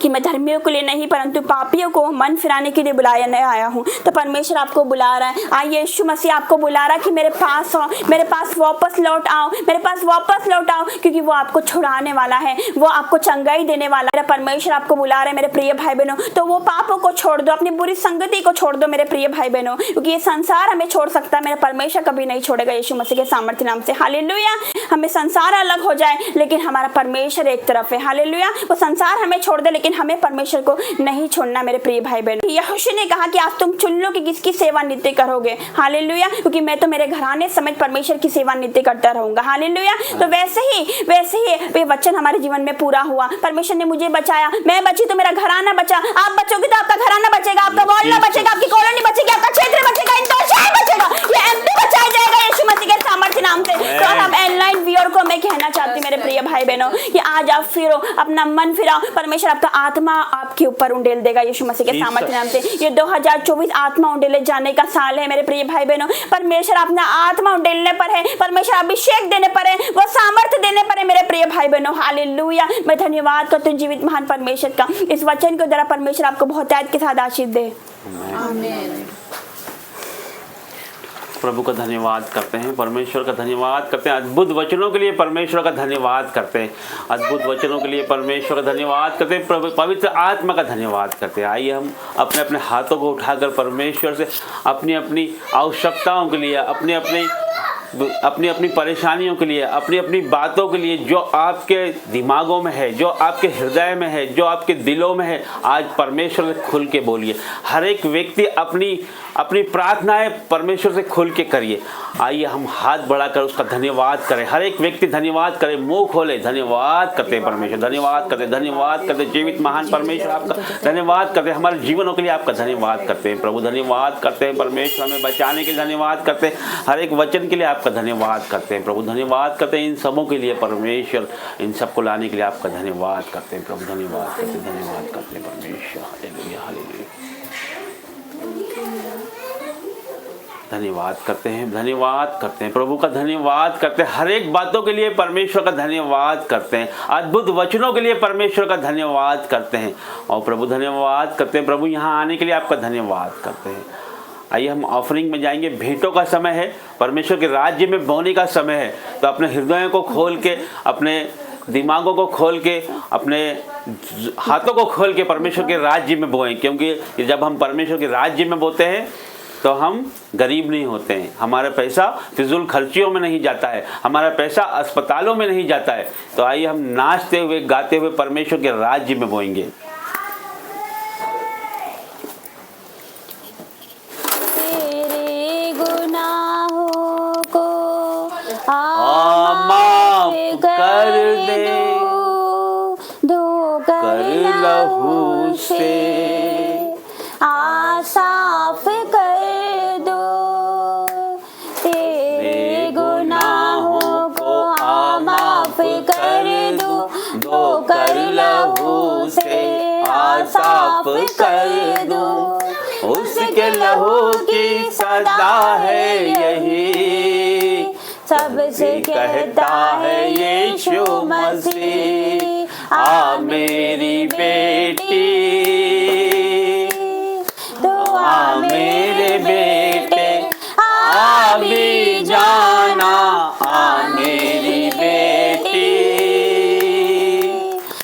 कि मैं धर्मियों के लिए नहीं परंतु पापियों को मन फिराने के लिए बुलाया नहीं आया हूँ। तो परमेश्वर आपको बुला रहा है, आइए यीशु मसीह आपको बुला रहा है कि मेरे पास आओ, मेरे पास वापस लौट आओ, मेरे पास वापस लौट आओ, क्योंकि वो आपको छुड़ाने वाला है, वो आपको चंगाई देने वाला है। मेरा परमेश्वर आपको बुला रहा है मेरे प्रिय भाई बहनों। तो वो पापों को छोड़ दो, अपनी बुरी संगति को छोड़ दो मेरे प्रिय भाई बहनों, क्योंकि ये संसार हमें छोड़ सकता है, मेरा परमेश्वर कभी नहीं छोड़ेगा यीशु मसीह के सामर्थ्य नाम से। हालेलुया। हमें संसार अलग हो जाए लेकिन हमारा परमेश्वर एक तरफ है। हालेलुया। वो संसार हमें छोड़ दे लेकिन हमें परमेश्वर को नहीं छोड़ना मेरे प्रिय भाई बहनों। यहोशू ने कहा कि आज तुम चुन लो कि किसकी सेवा नित्य करोगे। हालेलुया। क्योंकि मैं तो मेरे घराने समेत परमेश्वर की सेवा नित्य करता रहूंगा। हालेलुया। तो वैसे ही वे वचन हमारे जीवन में पूरा हुआ। परमेश्वर ने मुझे बचाया, मैं बची तो मेरा घराना बचा। आप बचोगे तो आपका घराना बचेगा, आपका मोहल्ला बचेगा, आपकी कॉलोनी बचेगी, आपका क्षेत्र बचेगा, इंदौर शहर बचेगा, ये एमपी बचाया जाएगा यीशु मसीह के सामर्थ्य नाम से। तो हम ऑनलाइन व्यूअर को मैं कहना चाहती हूँ मेरे प्रिय भाई बहनों कि आज आप फिरो, अपना मन फिराओ, परमेश्वर आपका आत्मा आपके ऊपर उंडेल देगा यीशु मसीह के सामर्थ्य नाम से। ये 2024 आत्मा उंडेले जाने का साल है मेरे प्रिय भाई बहनों। परमेश्वर अपना आत्मा उंडेलने पर है, परमेश्वर अभिषेक देने पर है, वो सामर्थ्य देने पर है मेरे प्रिय भाई बहनों। हालेलुया। मैं धन्यवाद करती हूँ जीवित महान परमेश्वर का, इस वचन के द्वारा परमेश्वर आपको बहुत के साथ आशीष दे। आमीन। प्रभु का धन्यवाद करते हैं, परमेश्वर का धन्यवाद करते हैं, अद्भुत वचनों के लिए परमेश्वर का धन्यवाद करते हैं, अद्भुत वचनों के लिए परमेश्वर का धन्यवाद करते हैं, पवित्र आत्मा का धन्यवाद करते हैं। आइए हम अपने अपने हाथों को उठाकर परमेश्वर से अपनी अपनी आवश्यकताओं के लिए, अपनी अपनी परेशानियों के लिए, अपनी अपनी बातों के लिए, जो आपके दिमागों में है, जो आपके हृदय में है, जो आपके दिलों में है, आज परमेश्वर से खुल के बोलिए। हर एक व्यक्ति अपनी प्रार्थनाएं परमेश्वर से खुल के करिए। आइए हम हाथ बढ़ाकर उसका धन्यवाद करें। हर एक व्यक्ति धन्यवाद करे, मुंह खोले, धन्यवाद करते हैं परमेश्वर, धन्यवाद करते जीवित महान परमेश्वर आपका धन्यवाद करते हैं, हमारे जीवनों के लिए आपका धन्यवाद करते हैं प्रभु, धन्यवाद करते हैं परमेश्वर, हमें बचाने के लिए धन्यवाद करते हैं, हर एक वचन के लिए आपका धन्यवाद करते हैं प्रभु, धन्यवाद करते हैं इन सबों के लिए परमेश्वर, इन सबको लाने के लिए आपका धन्यवाद करते हैं प्रभु, धन्यवाद करते हैं परमेश्वर। हालेलुया हालेलुया, धन्यवाद करते हैं प्रभु का धन्यवाद करते हैं, हर एक बातों के लिए परमेश्वर का धन्यवाद करते हैं, अद्भुत वचनों के लिए परमेश्वर का धन्यवाद करते हैं और प्रभु धन्यवाद करते हैं प्रभु, यहाँ आने के लिए आपका धन्यवाद करते हैं। आइए हम ऑफरिंग में जाएंगे। भेंटों का समय है, परमेश्वर के राज्य में बोने का समय है, तो अपने हृदयों को खोल के, अपने दिमागों को खोल के, अपने हाथों को खोल के परमेश्वर के राज्य में बोएं, क्योंकि जब हम परमेश्वर के राज्य में बोते हैं तो हम गरीब नहीं होते हैं, हमारा पैसा फिजूल खर्चियों में नहीं जाता है, हमारा पैसा अस्पतालों में नहीं जाता है। तो आइए हम नाचते हुए गाते हुए परमेश्वर के राज्य में बोएंगे। तेरे गुनाहों को माफ कर दे, धो कर लहू से साफ कर दो, तेरे गुनाहों को माफ कर दो, धो कर लहू से साफ कर दो, उसके लहू की सदा है यही, सबसे कहता है यीशु मसीह, आ मेरी बेटी, आ मेरे बेटे, आ भी जाना, आ मेरी बेटी,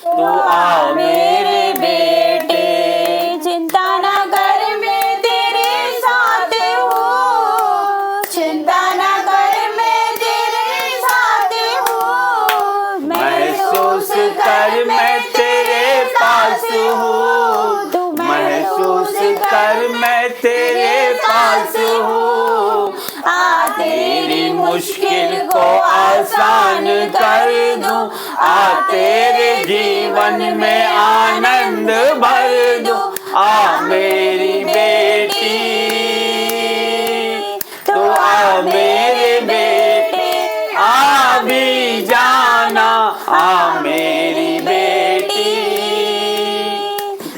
तो आ मेरे बेटे, चिंता ना कर मैं तेरे साथ हूँ, चिंता ना कर मैं तेरे साथ हूँ, महसूस कर मैं तेरे पास हूँ, तू महसूस कर मैं तेरे पास हूँ, आ तेरी मुश्किल को आसान कर दूं, आ तेरे जीवन में आनंद भर दूं, आ मेरी बेटी, तो आ मेरे बेटे, आ भी जाना, आ मेरी बेटी,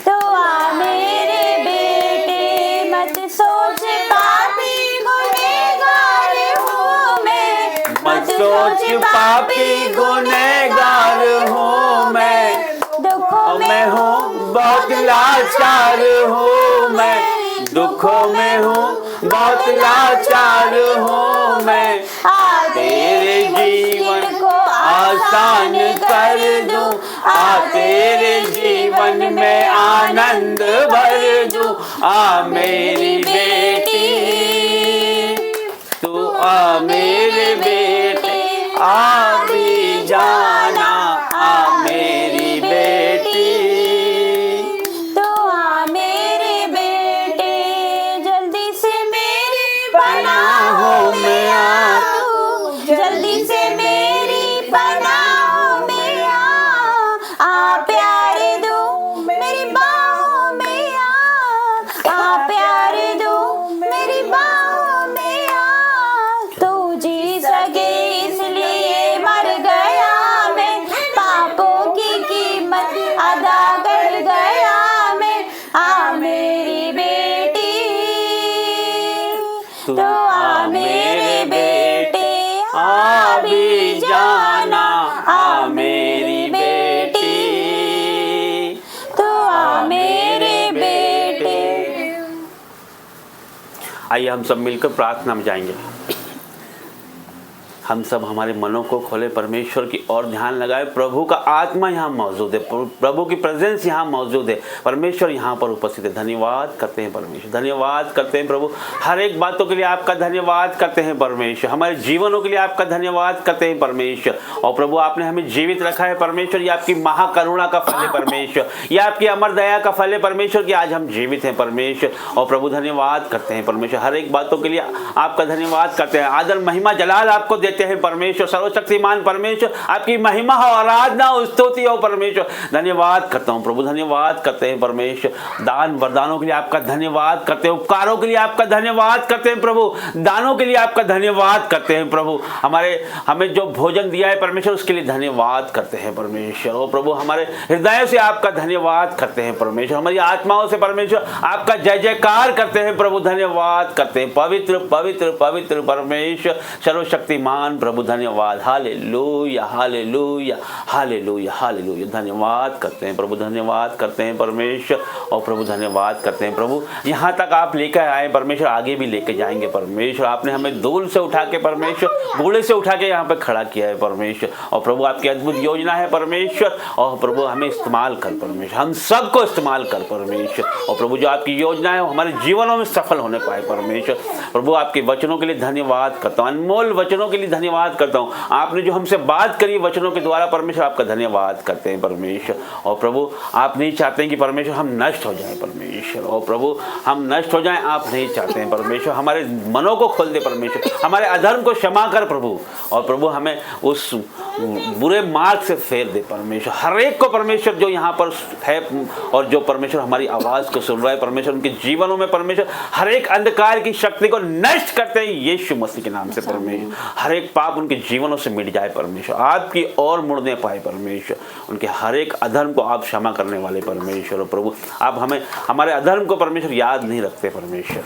तो आ मेरे बेटे, मत सोच पापी गुनहगार हूँ मैं, मत सोच पापी गुनहगार हूँ मैं, दुखों में हूँ बहुत लाचार हूँ मैं, दुखों में हूँ बहुत लाचार हूँ मैं, आ तेरे जीवन को आसान कर दूं, आ तेरे जीवन में आनंद भर दूं, आ मेरी बेटी, तू आ मेरे बेटे, आ भी जाना, आ मेरी बेटी, तो आ मेरे बेटे, जल्दी से मेरी पनाहों में आ तू, जल्दी से मेरी पनाहों में आ प्यार दो मेरी बाहों में आ प्यार दो मेरी बाहों में आ, तू जी आइए हम सब मिलकर प्रार्थना में जाएंगे। हम सब हमारे मनों को खोले, परमेश्वर की ओर ध्यान लगाए। प्रभु का आत्मा यहाँ मौजूद है, प्रभु की प्रेजेंस यहाँ मौजूद है, परमेश्वर यहाँ पर उपस्थित है। धन्यवाद करते हैं परमेश्वर, धन्यवाद करते हैं प्रभु। हर एक बातों के लिए आपका धन्यवाद करते हैं परमेश्वर। हमारे जीवनों के लिए आपका धन्यवाद करते हैं परमेश्वर। और प्रभु आपने हमें जीवित रखा है परमेश्वर, ये आपकी महाकरुणा का फल है परमेश्वर, ये आपकी अमर दया का फल है परमेश्वर कि आज हम जीवित हैं परमेश्वर। और प्रभु धन्यवाद करते हैं परमेश्वर, हर एक बातों के लिए आपका धन्यवाद करते हैं। आदर महिमा जलाल आपको देते हैं परमेश्वर। सर्वशक्तिमान परमेश्वर, आपकी महिमा हो, आराधना हो, स्तुति हो परमेश्वर। धन्यवाद करता हूँ प्रभु, धन्यवाद करते हैं परमेश्वर। दान वरदानों के लिए आपका धन्यवाद करते हैं, उपकारों के लिए आपका धन्यवाद करते हैं प्रभु, दानों के लिए आपका धन्यवाद करते हैं प्रभु। हमें जो भोजन दिया है परमेश्वर उसके लिए धन्यवाद करते हैं परमेश्वर। और प्रभु हमारे हृदय से आपका धन्यवाद करते हैं परमेश्वर, हमारी आत्माओं से परमेश्वर आपका जय जयकार करते हैं प्रभु, धन्यवाद करते हैं। पवित्र पवित्र पवित्र परमेश्वर, सर्वशक्तिमान प्रभु, धन्यवाद। Hallelujah hallelujah hallelujah hallelujah. धन्यवाद करते हैं प्रभु, धन्यवाद करते हैं परमेश्वर। और प्रभु धन्यवाद करते हैं प्रभु, यहाँ तक आप लेकर आए परमेश्वर, आगे भी लेके जाएंगे परमेश्वर। आपने हमें धूल से उठा के परमेश्वर, बूढ़े से उठा के यहाँ पे खड़ा किया है परमेश्वर। और प्रभु आपकी अद्भुत योजना है परमेश्वर। और प्रभु हमें इस्तेमाल कर परमेश्वर, हम सबको इस्तेमाल कर परमेश्वर। और प्रभु जो आपकी योजना है वो हमारे जीवनों में सफल होने पाए परमेश्वर। प्रभु आपके वचनों के लिए धन्यवाद करता हूँ, अनमोल वचनों के लिए धन्यवाद करता हूँ। आपने जो हमसे बात करी वचनों के द्वारा परमेश्वर, आपका धन्यवाद करते हैं परमेश्वर। और प्रभु आप नहीं चाहते हैं कि परमेश्वर हम नष्ट हो जाएं परमेश्वर। और प्रभु हम नष्ट हो जाएं, आप नहीं चाहते हैं परमेश्वर। हमारे मनों को खोल दे परमेश्वर, हमारे अधर्म को क्षमा कर प्रभु। और प्रभु हमें उस बुरे मार्ग से फेर दे परमेश्वर। हर एक को परमेश्वर जो यहाँ पर है और जो परमेश्वर हमारी आवाज़ को सुन रहा है परमेश्वर, उनके जीवनों में परमेश्वर हर एक अंधकार की शक्ति को नष्ट करते हैं यीशु मसीह के नाम से परमेश्वर। हर एक पाप उनके जीवनों से मिट जाए परमेश्वर, आपकी ओर मुड़ने पाए परमेश्वर। उनके हर एक अधर्म को आप क्षमा करने वाले परमेश्वर। और प्रभु आप हमें हमारे अधर्म को परमेश्वर याद नहीं रखते परमेश्वर,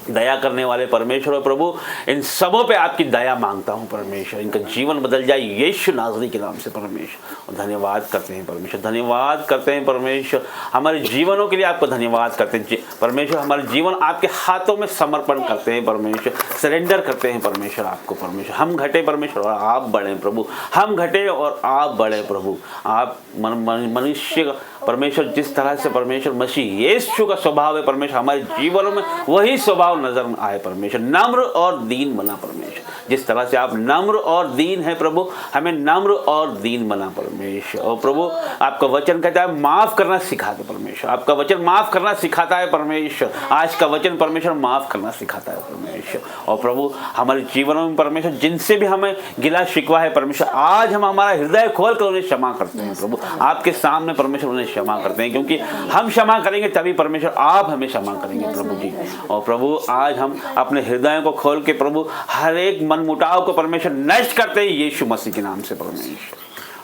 दया करने वाले परमेश्वर। और प्रभु इन सबों पे आपकी दया मांगता हूँ परमेश्वर, इनका जीवन बदल जाए यीशु नाज़री के नाम से परमेश्वर। और धन्यवाद करते हैं परमेश्वर, धन्यवाद करते हैं परमेश्वर। हमारे जीवनों के लिए आपको धन्यवाद करते हैं परमेश्वर। हमारे जीवन आपके हाथों में समर्पण करते हैं परमेश्वर, सरेंडर करते हैं परमेश्वर आपको परमेश्वर। हम घटे परमेश्वर और आप बढ़ें प्रभु, हम घटे और आप बढ़े प्रभु। आप मनुष्य परमेश्वर जिस तरह से परमेश्वर मसीह यीशु का स्वभाव है परमेश्वर, हमारे जीवनों में वही स्वभाव नजर आए परमेश्वर। नम्र और दीन बना परमेश्वर, जिस तरह से आप नम्र और दीन है प्रभु, हमें नम्र और दीन बना परमेश्वर। और प्रभु आपका वचन कहता है माफ करना सिखा दे परमेश्वर, आपका वचन माफ करना सिखाता है परमेश्वर। आज का वचन परमेश्वर माफ करना सिखाता है परमेश्वर। और प्रभु हमारे जीवनों में परमेश्वर जिनसे भी हमें गिला शिकवा है परमेश्वर, आज हम हमारा हृदय खोल कर उन्हें क्षमा करते हैं प्रभु। आपके सामने परमेश्वर उन्हें क्षमा करते हैं, क्योंकि हम क्षमा करेंगे तभी परमेश्वर आप हमें क्षमा करेंगे प्रभु जी। और प्रभु आज हम अपने हृदयों को खोल के प्रभु हर एक मनमुटाव को परमेश्वर नष्ट करते हैं यीशु मसीह के नाम से परमेश्वर।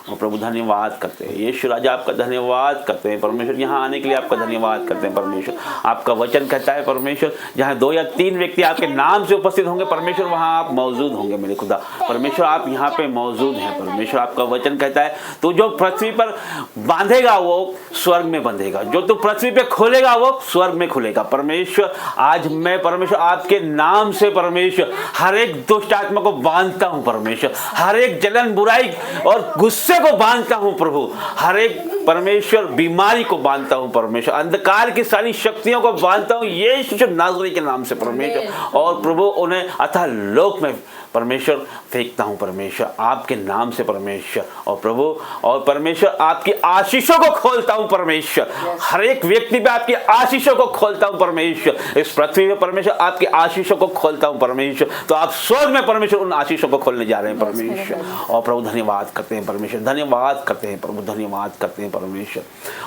और प्रभु धन्यवाद करते हैं यीशु राजा, आपका धन्यवाद करते हैं परमेश्वर। यहाँ आने के लिए आपका धन्यवाद करते हैं परमेश्वर। आपका वचन कहता है परमेश्वर जहाँ 2 या 3 व्यक्ति आपके नाम से उपस्थित होंगे परमेश्वर, वहाँ आप मौजूद होंगे मेरे खुदा परमेश्वर। आप यहाँ पे मौजूद हैं परमेश्वर। आपका वचन कहता है तू जो पृथ्वी पर बांधेगा वो स्वर्ग में बंधेगा, जो तू पृथ्वी पे खोलेगा वो स्वर्ग में खुलेगा परमेश्वर। आज मैं परमेश्वर आपके नाम से परमेश्वर हर एक दुष्ट आत्मा को बांधता हूँ परमेश्वर, हर एक जलन बुराई और गुस्से को बांधता हूं प्रभु, हर एक परमेश्वर बीमारी को बांधता हूं परमेश्वर, अंधकार की सारी शक्तियों को बांधता हूं यीशु नाज़री के नाम से परमेश्वर। और प्रभु उन्हें अथाह लोक में परमेश्वर फेंकता हूं परमेश्वर आपके नाम से परमेश्वर। और प्रभु और परमेश्वर आपकी आशीषों को खोलता हूं परमेश्वर, हर एक व्यक्ति पे आपकी आशीषों को खोलता हूं परमेश्वर। इस पृथ्वी में परमेश्वर आपकी आशीषों को खोलता हूं परमेश्वर, तो आप स्वर्ग में परमेश्वर उन आशीषों को खोलने जा रहे हैं परमेश्वर। और प्रभु धन्यवाद करते हैं परमेश्वर, धन्यवाद करते हैं प्रभु, धन्यवाद करते हैं परमेश्वर।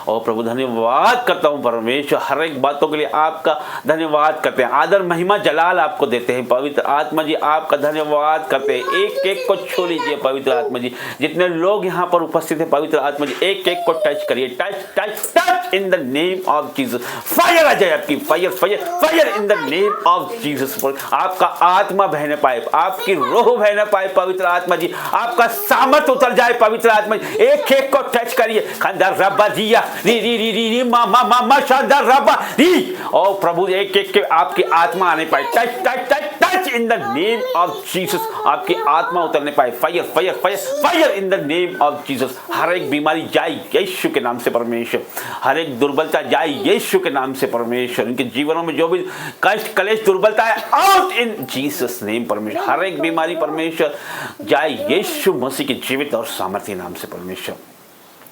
और प्रभु धन्यवाद करता हूं परमेश्वर, हर एक बातों के लिए आपका धन्यवाद करते हैं। आदर महिमा जलाल आपको देते हैं पवित्र आत्मा जी, आपका धन्यवाद करते हैं। एक एक को छू लीजिए पवित्र आत्मा जी, जितने लोग यहाँ पर उपस्थित हैं पवित्र आत्मा जी, एक एक को टच करिए, touch touch touch touch in the name of Jesus. Fire आ जाए आपकी, fire fire fire in the name of Jesus. आपका आत्मा बहने पाए, आपकी रूह बहने पाए पवित्र आत्मा जी, आपका सामर्थ उतर जाए पवित्र आत्मा जी। एक एक को टच करिए, खंडर रब्बा जिया री री री री री मा मा मा मा शांडर रब्बा री। और प्रभु एक एक के आपकी आत्मा आने पाए, touch touch touch touch in the name of Jesus. आपकी आत्मा उतरने पाए, fire fire fire fire in the name of Jesus. हर एक बीमारी जाए यीशु के नाम से परमेश्वर, हर एक दुर्बलता जाए यीशु के नाम से परमेश्वर। इनके जीवनों में जो भी कष्ट कलेश दुर्बलता है, आउट इन जीसस नेम परमेश्वर। हर एक बीमारी परमेश्वर जाए यीशु मसीह के जीवित और सामर्थ्य नाम से परमेश्वर।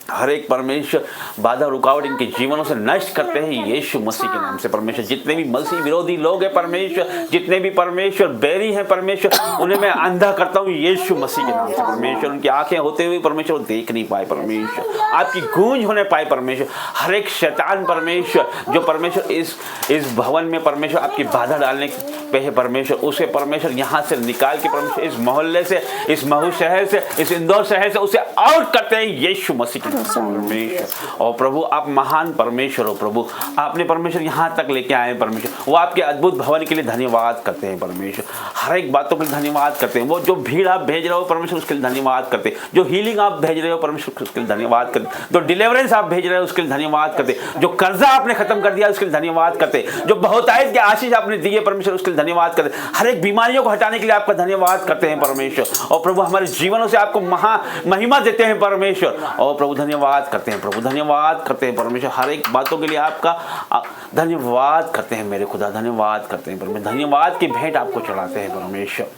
हर एक परमेश्वर बाधा रुकावट इनके जीवनों से नष्ट करते हैं यीशु मसीह के नाम से परमेश्वर। जितने भी मसीह विरोधी लोग हैं परमेश्वर, जितने भी परमेश्वर बैरी हैं परमेश्वर, उन्हें मैं अंधा करता हूँ यीशु मसीह के नाम से परमेश्वर। उनकी आंखें होते हुए परमेश्वर वो देख नहीं पाए परमेश्वर, आपकी गूंज होने पाए परमेश्वर। हर एक शैतान परमेश्वर जो परमेश्वर इस भवन में परमेश्वर आपकी बाधा डालने पे है परमेश्वर, उसे परमेश्वर यहाँ से निकाल के परमेश्वर इस मोहल्ले से, इस महू शहर से, इस इंदौर शहर से उसे आउट करते हैं यीशु मसीह के परमेश्वर। और प्रभु आप महान परमेश्वर हो प्रभु, आपने परमेश्वर यहाँ तक लेके आए परमेश्वर। वो आपके अद्भुत भवन के लिए धन्यवाद करते हैं परमेश्वर, हर एक बातों के लिए धन्यवाद करते हैं। वो जो भीड़ आप भेज रहे हो परमेश्वर उसके लिए धन्यवाद करते हैं, जो हीलिंग आप भेज रहे हो परमेश्वर उसके लिए धन्यवाद करते, जो डिलीवरेंस आप भेज रहे हो उसके लिए धन्यवाद करते, जो कर्जा आपने खत्म कर दिया उसके लिए धन्यवाद करते, जो बहुतायत के आशीष आपने दिए परमेश्वर उसके लिए धन्यवाद करते, हर एक बीमारियों को हटाने के लिए आपका धन्यवाद करते हैं परमेश्वर। और प्रभु हमारे जीवनों से आपको महिमा देते हैं परमेश्वर। और प्रभु धन्यवाद करते हैं प्रभु, धन्यवाद करते हैं परमेश्वर। हर एक बातों के लिए आपका धन्यवाद करते हैं मेरे खुदा, धन्यवाद करते हैं परमेश्वर। धन्यवाद की भेंट आपको चढ़ाते हैं परमेश्वर।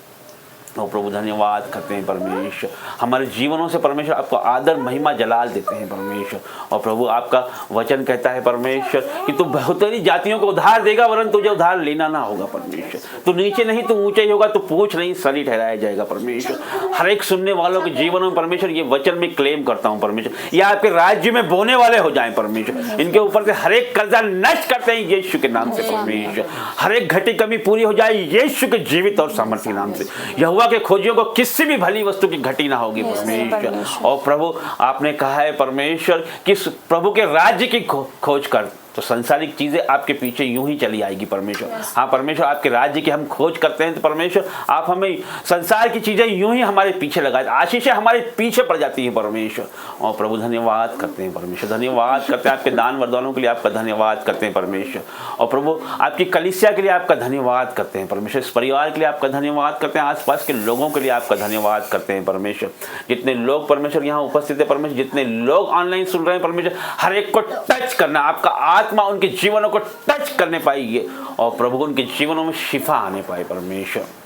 और प्रभु धन्यवाद करते हैं परमेश्वर। हमारे जीवनों से परमेश्वर आपको आदर महिमा जलाल देते हैं परमेश्वर। और प्रभु आपका वचन कहता है परमेश्वर कि तू बहुतेरी जातियों को उधार देगा वरन तुझे उधार लेना ना होगा परमेश्वर। तू नीचे नहीं तू ऊंचा ही होगा, तू पूछ नहीं सली ठहराया जाएगा परमेश्वर। हर एक सुनने वालों के जीवनों में परमेश्वर ये वचन में क्लेम करता हूँ परमेश्वर, ये आपके राज्य में बोने वाले हो जाएं परमेश्वर। इनके ऊपर से हर एक कर्जा नष्ट करते हैं यीशु के नाम से परमेश्वर। हर एक घटी कमी पूरी हो जाए यीशु के जीवित और सामर्थ्य नाम से। यहोवा के खोजियों को किसी भी भली वस्तु की घटी ना होगी परमेश्वर। और प्रभु आपने कहा है परमेश्वर कि प्रभु के राज्य की खोज कर, तो संसारिक चीजें आपके पीछे यूं ही चली आएगी परमेश्वर। हाँ परमेश्वर आपके राज्य की हम खोज करते हैं तो परमेश्वर आप हमें संसार की चीजें यूं ही हमारे पीछे लगा, आशीषें हमारे पीछे पड़ जाती हैं परमेश्वर। और प्रभु धन्यवाद करते हैं परमेश्वर, धन्यवाद करते हैं आपके दान वरदानों के लिए आपका धन्यवाद करते हैं परमेश्वर। और प्रभु आपकी कलीसिया के लिए आपका धन्यवाद करते हैं परमेश्वर, इस परिवार के लिए आपका धन्यवाद करते हैं, आसपास के लोगों के लिए आपका धन्यवाद करते हैं परमेश्वर। जितने लोग परमेश्वर यहाँ उपस्थित है परमेश्वर, जितने लोग ऑनलाइन सुन रहे हैं परमेश्वर, हर एक को टच करना, आपका आत्मा उनके जीवनों को टच करने पाएगी और प्रभु उनके जीवनों में शिफा आने पाए परमेश्वर।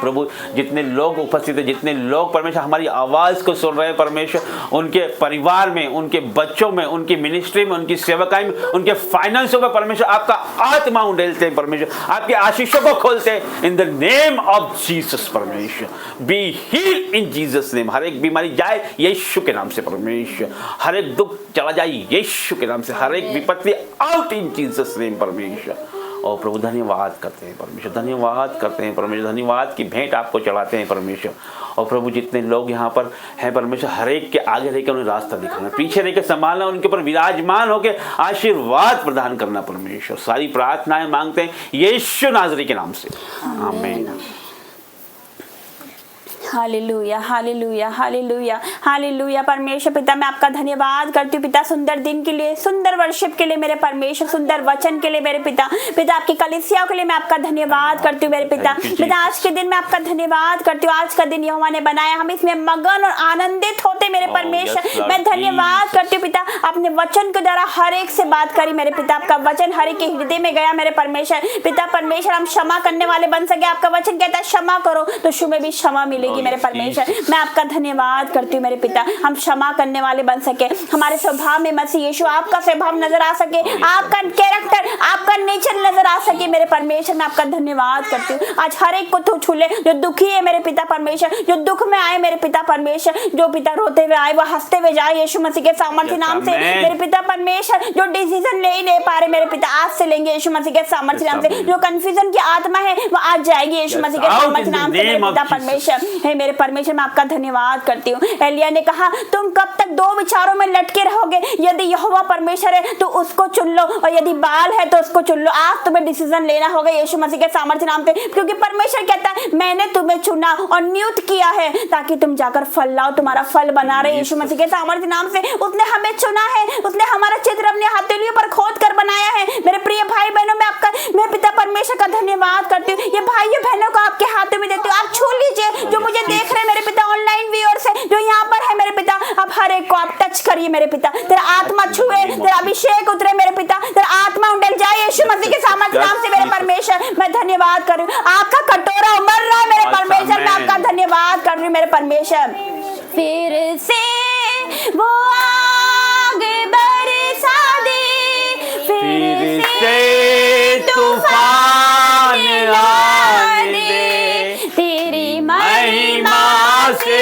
प्रभु जितने लोग उपस्थित है, जितने लोग परमेश्वर हमारी आवाज को सुन रहे हैं परमेश्वर, उनके परिवार में, उनके बच्चों में, उनकी मिनिस्ट्री में, उनकी सेवकाई में, उनके फाइनेंसों में परमेश्वर आपका आत्मा उंडेलते हैं परमेश्वर, आपके आशीषों को खोलते हैं in the name of Jesus परमेश्वर। Be heal in Jesus name. हर एक बीमारी जाए यीशु के नाम से परमेश्वर, हर एक दुख चला जाए यीशु के नाम से, हर एक विपत्ति आउट इन जीसस नेम परमेश्वर। और प्रभु धन्यवाद करते हैं परमेश्वर, धन्यवाद करते हैं परमेश्वर, धन्यवाद की भेंट आपको चढ़ाते हैं परमेश्वर। और प्रभु जितने लोग यहाँ पर हैं परमेश्वर, हर एक के आगे रहकर उन्हें रास्ता दिखाना, पीछे रहकर संभालना, उनके ऊपर विराजमान होकर आशीर्वाद प्रदान करना परमेश्वर। सारी प्रार्थनाएं मांगते हैं यीशु नाज़री के नाम से, आमीन। Hallelujah hallelujah hallelujah hallelujah. परमेश्वर पिता मैं आपका धन्यवाद करती हूँ पिता, सुंदर दिन के लिए, सुंदर वर्शिप के लिए मेरे परमेश्वर, सुंदर वचन के लिए मेरे पिता। पिता आपकी कलीसियाओं के लिए मैं आपका धन्यवाद करती हूँ मेरे पिता। पिता आज के दिन मैं आपका धन्यवाद करती हूँ, आज का दिन यहोवा ने बनाया, हम इसमें मगन और आनंदित होते मेरे परमेश्वर। मैं धन्यवाद करती हूँ पिता, अपने वचन के द्वारा हर एक से बात करी मेरे पिता, आपका वचन हर एक के हृदय में गया मेरे परमेश्वर। पिता परमेश्वर हम क्षमा करने वाले बन सके, आपका वचन कहता है क्षमा करो तो तुम्हें भी क्षमा मिलेगी मेरे परमेश्वर। मैं आपका धन्यवाद करती हूँ मेरे पिता, हम क्षमा करने वाले बन सके, हमारे स्वभाव में मसीह यीशु आपका स्वभाव नजर आ सके, आपका कैरेक्टर, आपका नेचर नजर आ सके मेरे परमेश्वर। मैं आपका धन्यवाद करती हूँ, आज हर एक को तू छू ले जो दुखी है मेरे पिता परमेश्वर, जो दुख में आए मेरे पिता परमेश्वर, जो पिता रोते हुए आए वो हंसते हुए जाए यीशु मसीह के सामर्थ्य नाम से मेरे पिता परमेश्वर। जो डिसीजन ले ही नहीं पा रहे मेरे पिता आज से लेंगे यीशु मसीह के सामर्थ्य नाम से, जो कंफ्यूजन की आत्मा है वो आज जाएगी यीशु मसीह के सामर्थ्य नाम से मेरे पिता परमेश्वर। हे मेरे परमेश्वर मैं आपका धन्यवाद करती हूँ। एलिया ने कहा तुम कब तक दो विचारों में लटके रहोगे, यदि यहोवा परमेश्वर है तो उसको चुन लो और यदि बाल है तो उसको चुन लो। आज तुम्हें डिसीजन लेना होगा यीशु मसीह के सामर्थ्य नाम से, क्योंकि परमेश्वर कहता है मैंने तुम्हें चुना और नियुक्त किया है ताकि तुम जाकर फल लाओ, तुम्हारा फल बना रहे यीशु मसीह के सामर्थ्य नाम से। उसने हमें चुना है, उसने हमारा चित्र अपने हथेलियों पर खोद कर बनाया है। मेरे प्रिय भाई बहनों मैं पिता परमेश्वर का धन्यवाद करती हूँ। ये भाइयों बहनों को आपके हाथों में देती हूँ, आप छू लीजिए। जो मुझे देख रहे हैं मेरे पिता, ऑनलाइन व्यूअर्स है जो यहाँ पर है मेरे पिता, आप हर एक को आप टच करिए मेरे पिता, तेरा आत्मा छुए, तेरा अभिषेक उतरे मेरे पिता, तेरा आत्मा उंडल जाए यीशु मसीह के सामर्थ्य नाम से। मेरे परमेश्वर मैं धन्यवाद कर रही हूँ, आपका कटोरा उमड़ रहा है मेरे परमेश्वर, मैं आपका धन्यवाद कर रही हूँ मेरे परमेश्वर। फिर से वो आगे बरसा दे, फिर से तूफान आने दे, तेरी महिमा से,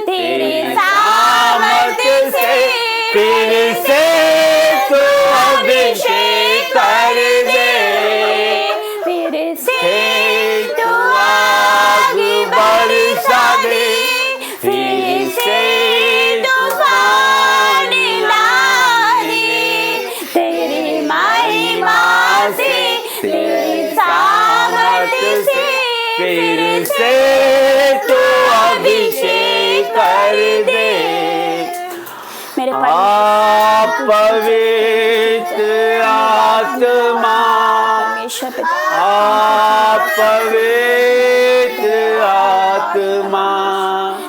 तेरी सामर्थ्य से, फिर से तू अभिषेक कर दे, फिर से तू आगे बरसा दे, फिर से तूफान ला दे, तेरी महिमा से, तेरी सामर्थ्य से, फिर से तू अभिषेक कर दे। मेरे आप पवित्र आत्मा, परमेश्वर पिता, आप पवित्र आत्मा।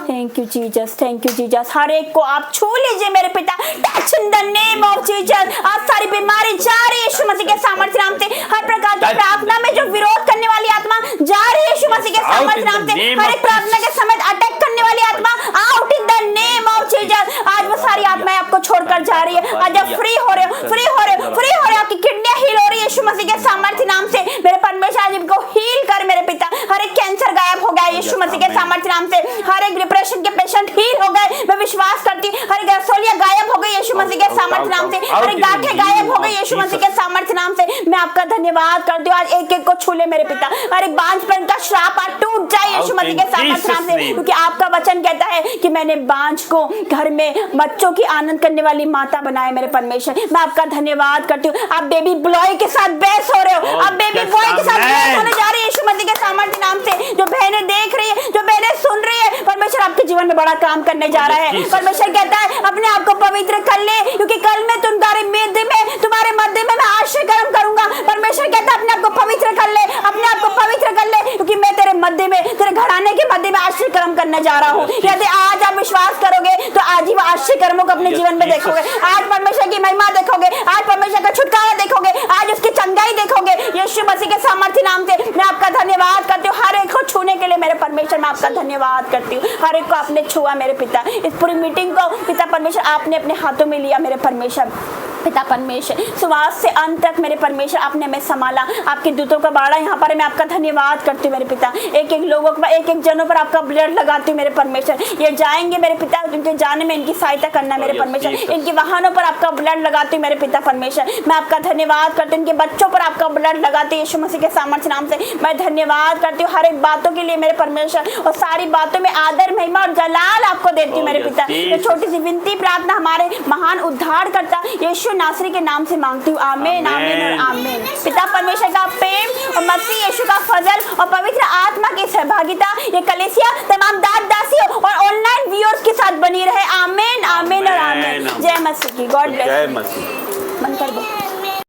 Thank you Jesus, thank you Jesus. हर एक को आप छू लीजिए मेरे पिता, touch in the name of Jesus. आज सारी बीमारी जा रही है यीशु मसीह के सामर्थ्य नाम से। हर प्रकार की प्रार्थना में जो विरोध करने वाली आत्मा जा रही है यीशु मसीह के सामर्थ्य नाम से। हर एक प्रार्थना के समय अटैक करने वाली आत्मा out in the name of Jesus. आज वो सारी आत्माएं आपको छोड़कर जा रही है। आज आप फ्री हो रहे हो, फ्री हो रहे हो, फ्री हो रहे हो। आपकी किडनियां हील हो रही है यीशु मसीह के सामर्थ्य नाम से। मेरे परमेश्वर आज इनको हील कर मेरे पिता। हर एक कैंसर गायब हो गया यीशु मसीह के सामर्थ्य नाम से। हर एक डिप्रेशन के पेशेंट हील हो गए, मैं विश्वास करती हूँ। हर एक रसोलियां गायब हो गई यीशु मसीह के सामर्थ्य नाम से। हर एक गांठें गायब हो गई यीशु मसीह के सामर्थ्य नाम से। मैं आपका धन्यवाद करती हूँ। आज एक एक को छू ले मेरे पिता। हर एक बांझपन का श्राप आज टूट जाए यीशु मसीह के सामर्थ्य नाम से, क्योंकि आपका वचन कहता है कि मैंने बांझ को घर में बच्चों की आनंद करने वाली माता बनाए मेरे परमेश्वर। मैं आपका धन्यवाद करती हूँ। आप बेबी बॉय के साथ बहस हो रहे हो, आप बेबी बॉय के साथ बहस होने जा रही है यीशु मसीह के सामर्थ्य नाम से। जो बहनें देख रही है, जो बहनें सुन रही है, परमेश्वर आपके जीवन में बड़ा काम करने जा रहा है। परमेश्वर कहता है अपने आप को पवित्र कर ले, क्योंकि कल में तुम्हारे मध्य में मैं आश्चर्य कर्म करूंगा। परमेश्वर कहता है अपने आप को पवित्र कर ले, अपने आप को पवित्र कर ले, क्योंकि मैं तेरे मध्य में, तेरे घराने के मध्य में आश्चर्य कर्म करने जा रहा हूँ। यदि आज आप विश्वास करोगे तो आज ही वो आश्चर्य कर्मों को अपने जीवन में देखोगे। आज परमेश्वर की महिमा देखोगे, आज परमेश्वर का छुटकारा देखोगे, आज उसकी चंगाई देखोगे यीशु मसीह के सामर्थ्य नाम से। मैं आपका धन्यवाद करती हूँ। हर एक को छूने के लिए मेरे परमेश्वर मैं आपका धन्यवाद करती हूँ। हर एक को आपने छुआ मेरे पिता। इस पूरी मीटिंग को पिता परमेश्वर आपने अपने हाथों में लिया मेरे परमेश्वर। पिता परमेश्वर शुरुआत से अंत तक मेरे परमेश्वर आपने हमें संभाला। आपके दूतों का बाड़ा यहाँ पर मैं आपका धन्यवाद करती हूँ मेरे पिता। एक एक लोगों पर, एक एक जनों पर आपका ब्लड लगाती हूँ मेरे परमेश्वर। ये जाएंगे मेरे पिता, उनके जाने में इनकी सहायता करना मेरे परमेश्वर। इनके वाहनों पर आपका ब्लड लगाती हूँ मेरे पिता परमेश्वर। मैं आपका धन्यवाद करती हूँ। इनके बच्चों पर आपका ब्लड लगाती हूँ यीशु मसीह के सामर्थ्य नाम से। मैं धन्यवाद करती हूँ हर एक बातों के लिए मेरे परमेश्वर, और सारी बातों में आदर महिमा और जलाल आपको देती हूँ मेरे पिता। ये छोटी सी विनती प्रार्थना हमारे महान उद्धार करता यीशु नासरी के नाम से मांगती हूँ। आमीन, आमीन और आमीन। पिता परमेश्वर का प्रेम और मसीह यीशु का फजल और पवित्र आत्मा की सहभागिता ये कलीसिया तमाम दास दासियों और ऑनलाइन व्यूअर्स के साथ बनी रहे। आमीन, आमीन और आमीन। जय मसीह की। God bless. जय मसीह। बंद कर दो।